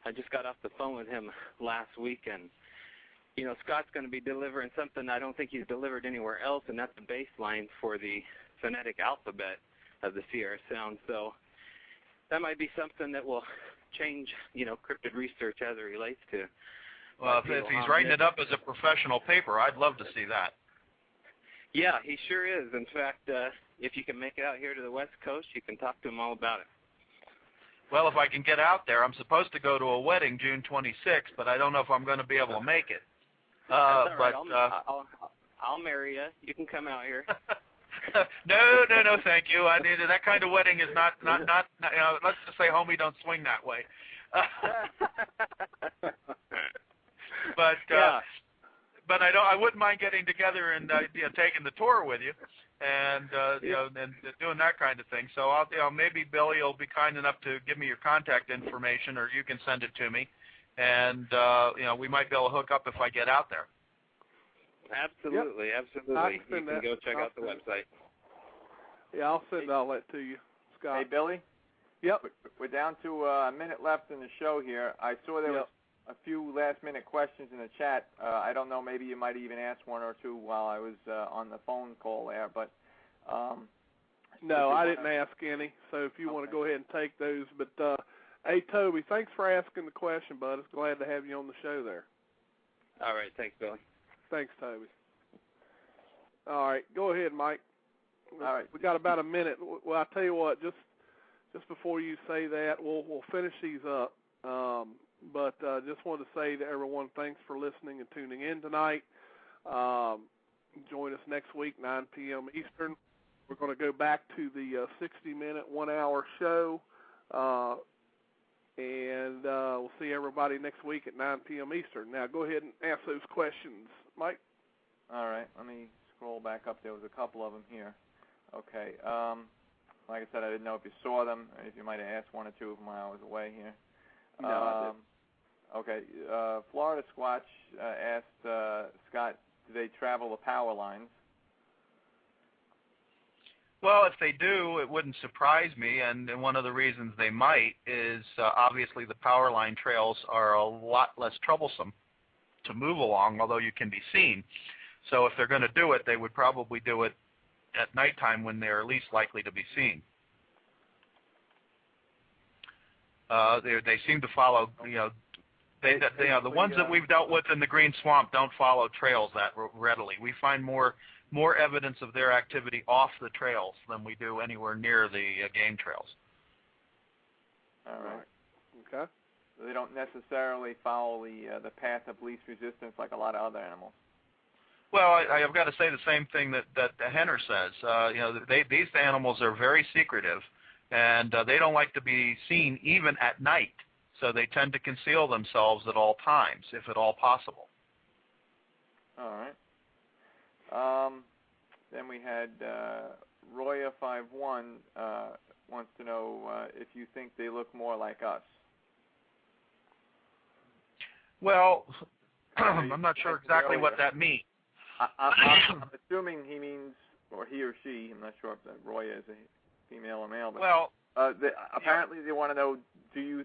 I just got off the phone with him last week, and, Scott's going to be delivering something I don't think he's delivered anywhere else, and that's the baseline for the phonetic alphabet of the Sierra Sound. So that might be something that will change, cryptid research as it relates to. Well, if he's writing it up as a professional paper, I'd love to see that. Yeah, he sure is. In fact, if you can make it out here to the West Coast, you can talk to him all about it. Well, if I can get out there, I'm supposed to go to a wedding June 26th, but I don't know if I'm going to be able to make it. That's all right. I'll marry you. You can come out here. No, thank you. I need that kind of wedding is not. Let's just say, homie, don't swing that way. But I wouldn't mind getting together and taking the tour with you, and and doing that kind of thing. So maybe Billy will be kind enough to give me your contact information, or you can send it to me, and we might be able to hook up if I get out there. Absolutely, yep. Absolutely. You can go check out the website. Yeah, I'll send all that to you, Scott. Hey, Billy. Yep. We're down to a minute left in the show here. I saw there was a few last-minute questions in the chat. I don't know, maybe you might even ask one or two while I was on the phone call there, but... no, I didn't ask any, so if you want to go ahead and take those. But, hey, Toby, thanks for asking the question, bud. It's glad to have you on the show there. All right, thanks, Billy. Thanks, Toby. All right, go ahead, Mike. All right. We got about a minute. Well, I'll tell you what, just before you say that, we'll finish these up. But just wanted to say to everyone, thanks for listening and tuning in tonight. Join us next week, 9 p.m. Eastern. We're going to go back to the 60-minute, 1-hour show. And we'll see everybody next week at 9 p.m. Eastern. Now, go ahead and ask those questions. Mike? All right. Let me scroll back up. There was a couple of them here. Okay. Like I said, I didn't know if you saw them, if you might have asked one or two of them while I was away here. No, I didn't. Okay. Florida Squatch asked Scott, do they travel the power lines? Well, if they do, it wouldn't surprise me, and one of the reasons they might is obviously the power line trails are a lot less troublesome to move along, although you can be seen. So if they're going to do it, they would probably do it at nighttime when they're least likely to be seen. They seem to follow, the ones that we've dealt with in the Green Swamp don't follow trails that readily. We find more evidence of their activity off the trails than we do anywhere near the game trails. All right. Okay. So they don't necessarily follow the path of least resistance like a lot of other animals. Well, I've got to say the same thing that Henner says. These animals are very secretive, and they don't like to be seen even at night. So they tend to conceal themselves at all times, if at all possible. All right. Then we had Roya51 wants to know if you think they look more like us. Well, I'm not sure exactly what that means. I'm assuming he means, or he or she, I'm not sure if Roya is a female or male, but well, apparently they want to know, do you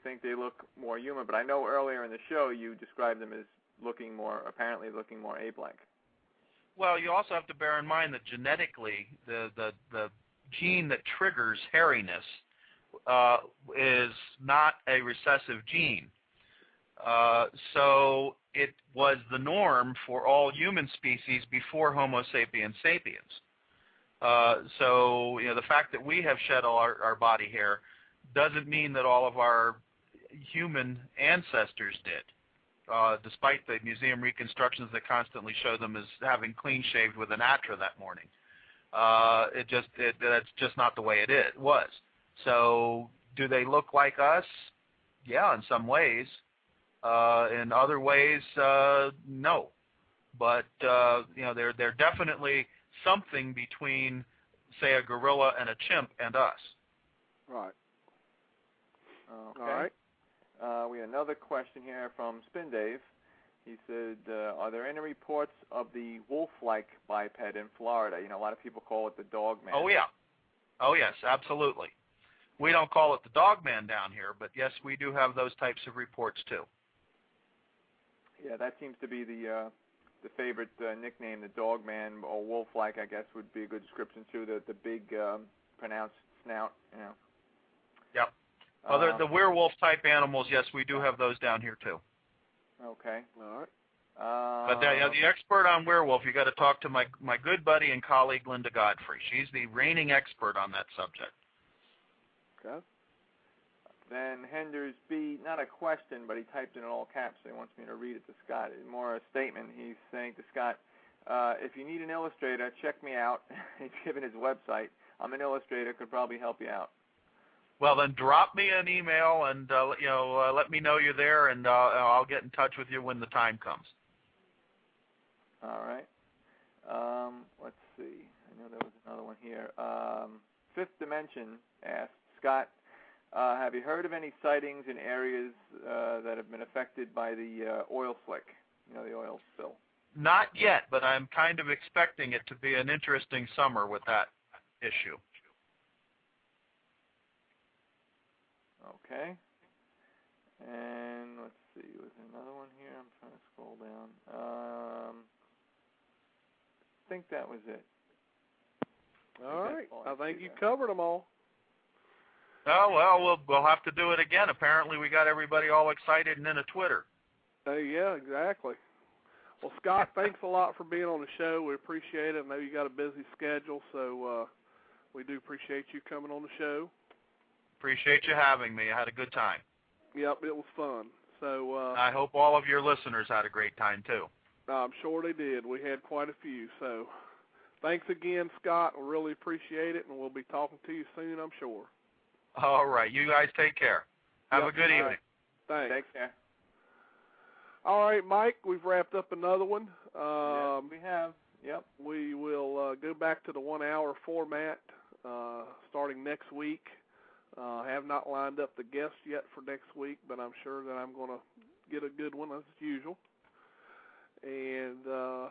think they look more human? But I know earlier in the show you described them as apparently looking more ape-like. Well, you also have to bear in mind that genetically, the gene that triggers hairiness is not a recessive gene. So it was the norm for all human species before Homo sapiens sapiens. So the fact that we have shed all our body hair doesn't mean that all of our human ancestors did. Despite the museum reconstructions that constantly show them as having clean-shaved with an Atra that morning. That's just not the way it was. So do they look like us? Yeah, in some ways. In other ways, no. But they're definitely something between, say, a gorilla and a chimp and us. Right. Okay. All right. We have another question here from Spin Dave. He said, are there any reports of the wolf-like biped in Florida? A lot of people call it the dog man. Oh, yeah. Oh, yes, absolutely. We don't call it the dog man down here, but yes, we do have those types of reports too. Yeah, that seems to be the favorite nickname, the dog man, or wolf-like, I guess, would be a good description too. The big pronounced snout, Yep. Well, the werewolf-type animals, yes, we do have those down here, too. Okay. All right. But the expert on werewolf, you got to talk to my good buddy and colleague, Linda Godfrey. She's the reigning expert on that subject. Okay. Then Henders B, not a question, but he typed in all caps, so he wants me to read it to Scott. It's more a statement. He's saying to Scott, if you need an illustrator, check me out. He's given his website. I'm an illustrator, could probably help you out. Well, then drop me an email and let me know you're there, and I'll get in touch with you when the time comes. All right. Let's see. I know there was another one here. Fifth Dimension asked, Scott, have you heard of any sightings in areas that have been affected by the oil slick, the oil spill? Not yet, but I'm kind of expecting it to be an interesting summer with that issue. Okay. And let's see, was there another one here? I'm trying to scroll down. I think that was it. All right. I think you covered them all. Oh, well, we'll have to do it again. Apparently we got everybody all excited and into Twitter. Yeah, exactly. Well, Scott, thanks a lot for being on the show. We appreciate it. I know you got a busy schedule, so we do appreciate you coming on the show. Appreciate you having me. I had a good time. Yep, it was fun. So I hope all of your listeners had a great time, too. I'm sure they did. We had quite a few. So thanks again, Scott. We really appreciate it, and we'll be talking to you soon, I'm sure. All right. You guys take care. Have a good evening. Right. Thanks. Take care. All right, Mike, we've wrapped up another one. Yes, we have. Yep. We will go back to the 1 hour format starting next week. Have not lined up the guest yet for next week, but I'm sure that I'm going to get a good one as usual. And so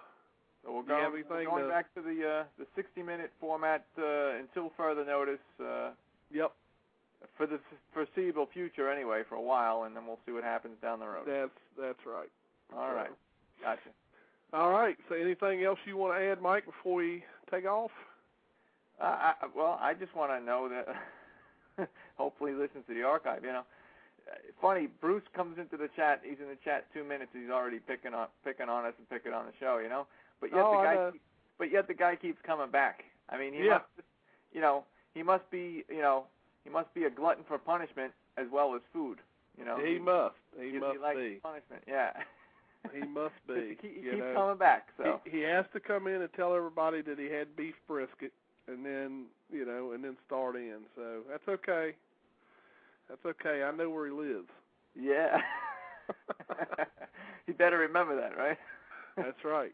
we're going back to the 60-minute format until further notice. Yep. For the foreseeable future, anyway, for a while, and then we'll see what happens down the road. That's right. All right. Gotcha. All right. So anything else you want to add, Mike, before we take off? I just want to know that hopefully he listens to the archive, you know. Funny, Bruce comes into the chat. He's in the chat 2 minutes. He's already picking on us and picking on the show, you know. But yet the guy keeps coming back. I mean, he must be a glutton for punishment as well as food, you know. He must likes be punishment. Yeah. He must be. He keeps coming back. So he has to come in and tell everybody that he had beef brisket, and then start in. So that's okay. That's okay. I know where he lives. Yeah. You better remember that, right? That's right.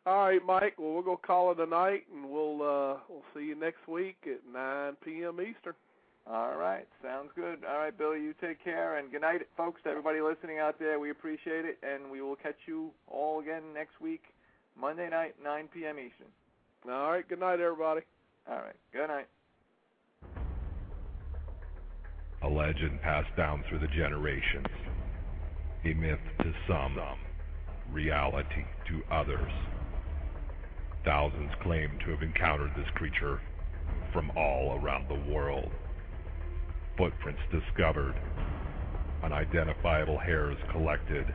All right, Mike. Well, we're gonna call it a night, and we'll see you next week at 9 p.m. Eastern. All right. Sounds good. All right, Billy. You take care, and good night, folks. To everybody listening out there, we appreciate it, and we will catch you all again next week, Monday night, 9 p.m. Eastern. All right. Good night, everybody. All right. Good night. A legend passed down through the generations. A myth to some, reality to others. Thousands claim to have encountered this creature from all around the world. Footprints discovered, unidentifiable hairs collected,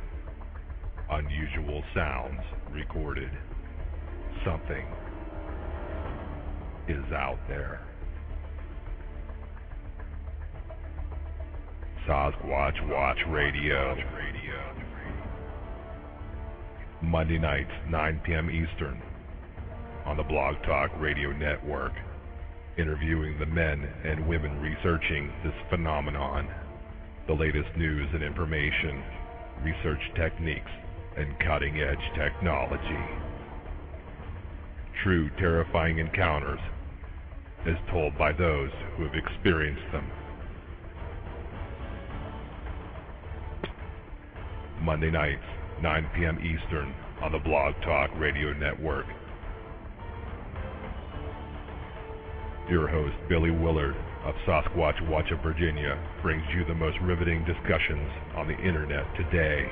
unusual sounds recorded. Something is out there. Sasquatch Watch Radio. Monday nights, 9 p.m. Eastern, on the Blog Talk Radio Network, interviewing the men and women researching this phenomenon, the latest news and information, research techniques, and cutting-edge technology. True terrifying encounters, as told by those who have experienced them. Monday nights, 9 p.m. Eastern, on the Blog Talk Radio Network. Your host, Billy Willard of Sasquatch Watch of Virginia, brings you the most riveting discussions on the internet today.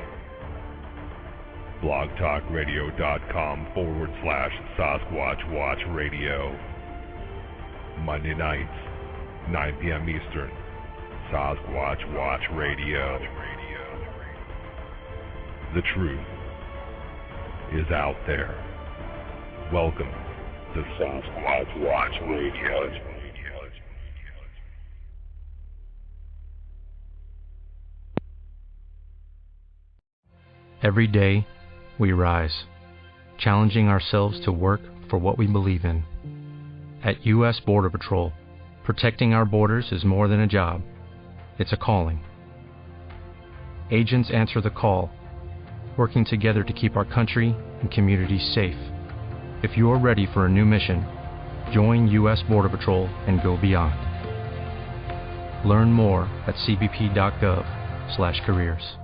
blogtalkradio.com/Sasquatch Watch Radio. Monday nights, 9 p.m. Eastern, Sasquatch Watch Radio. The truth is out there. Welcome to Sasquatch Watch Radio. Every day, we rise, challenging ourselves to work for what we believe in. At U.S. Border Patrol, protecting our borders is more than a job. It's a calling. Agents answer the call, working together to keep our country and communities safe. If you are ready for a new mission, join U.S. Border Patrol and go beyond. Learn more at cbp.gov/careers.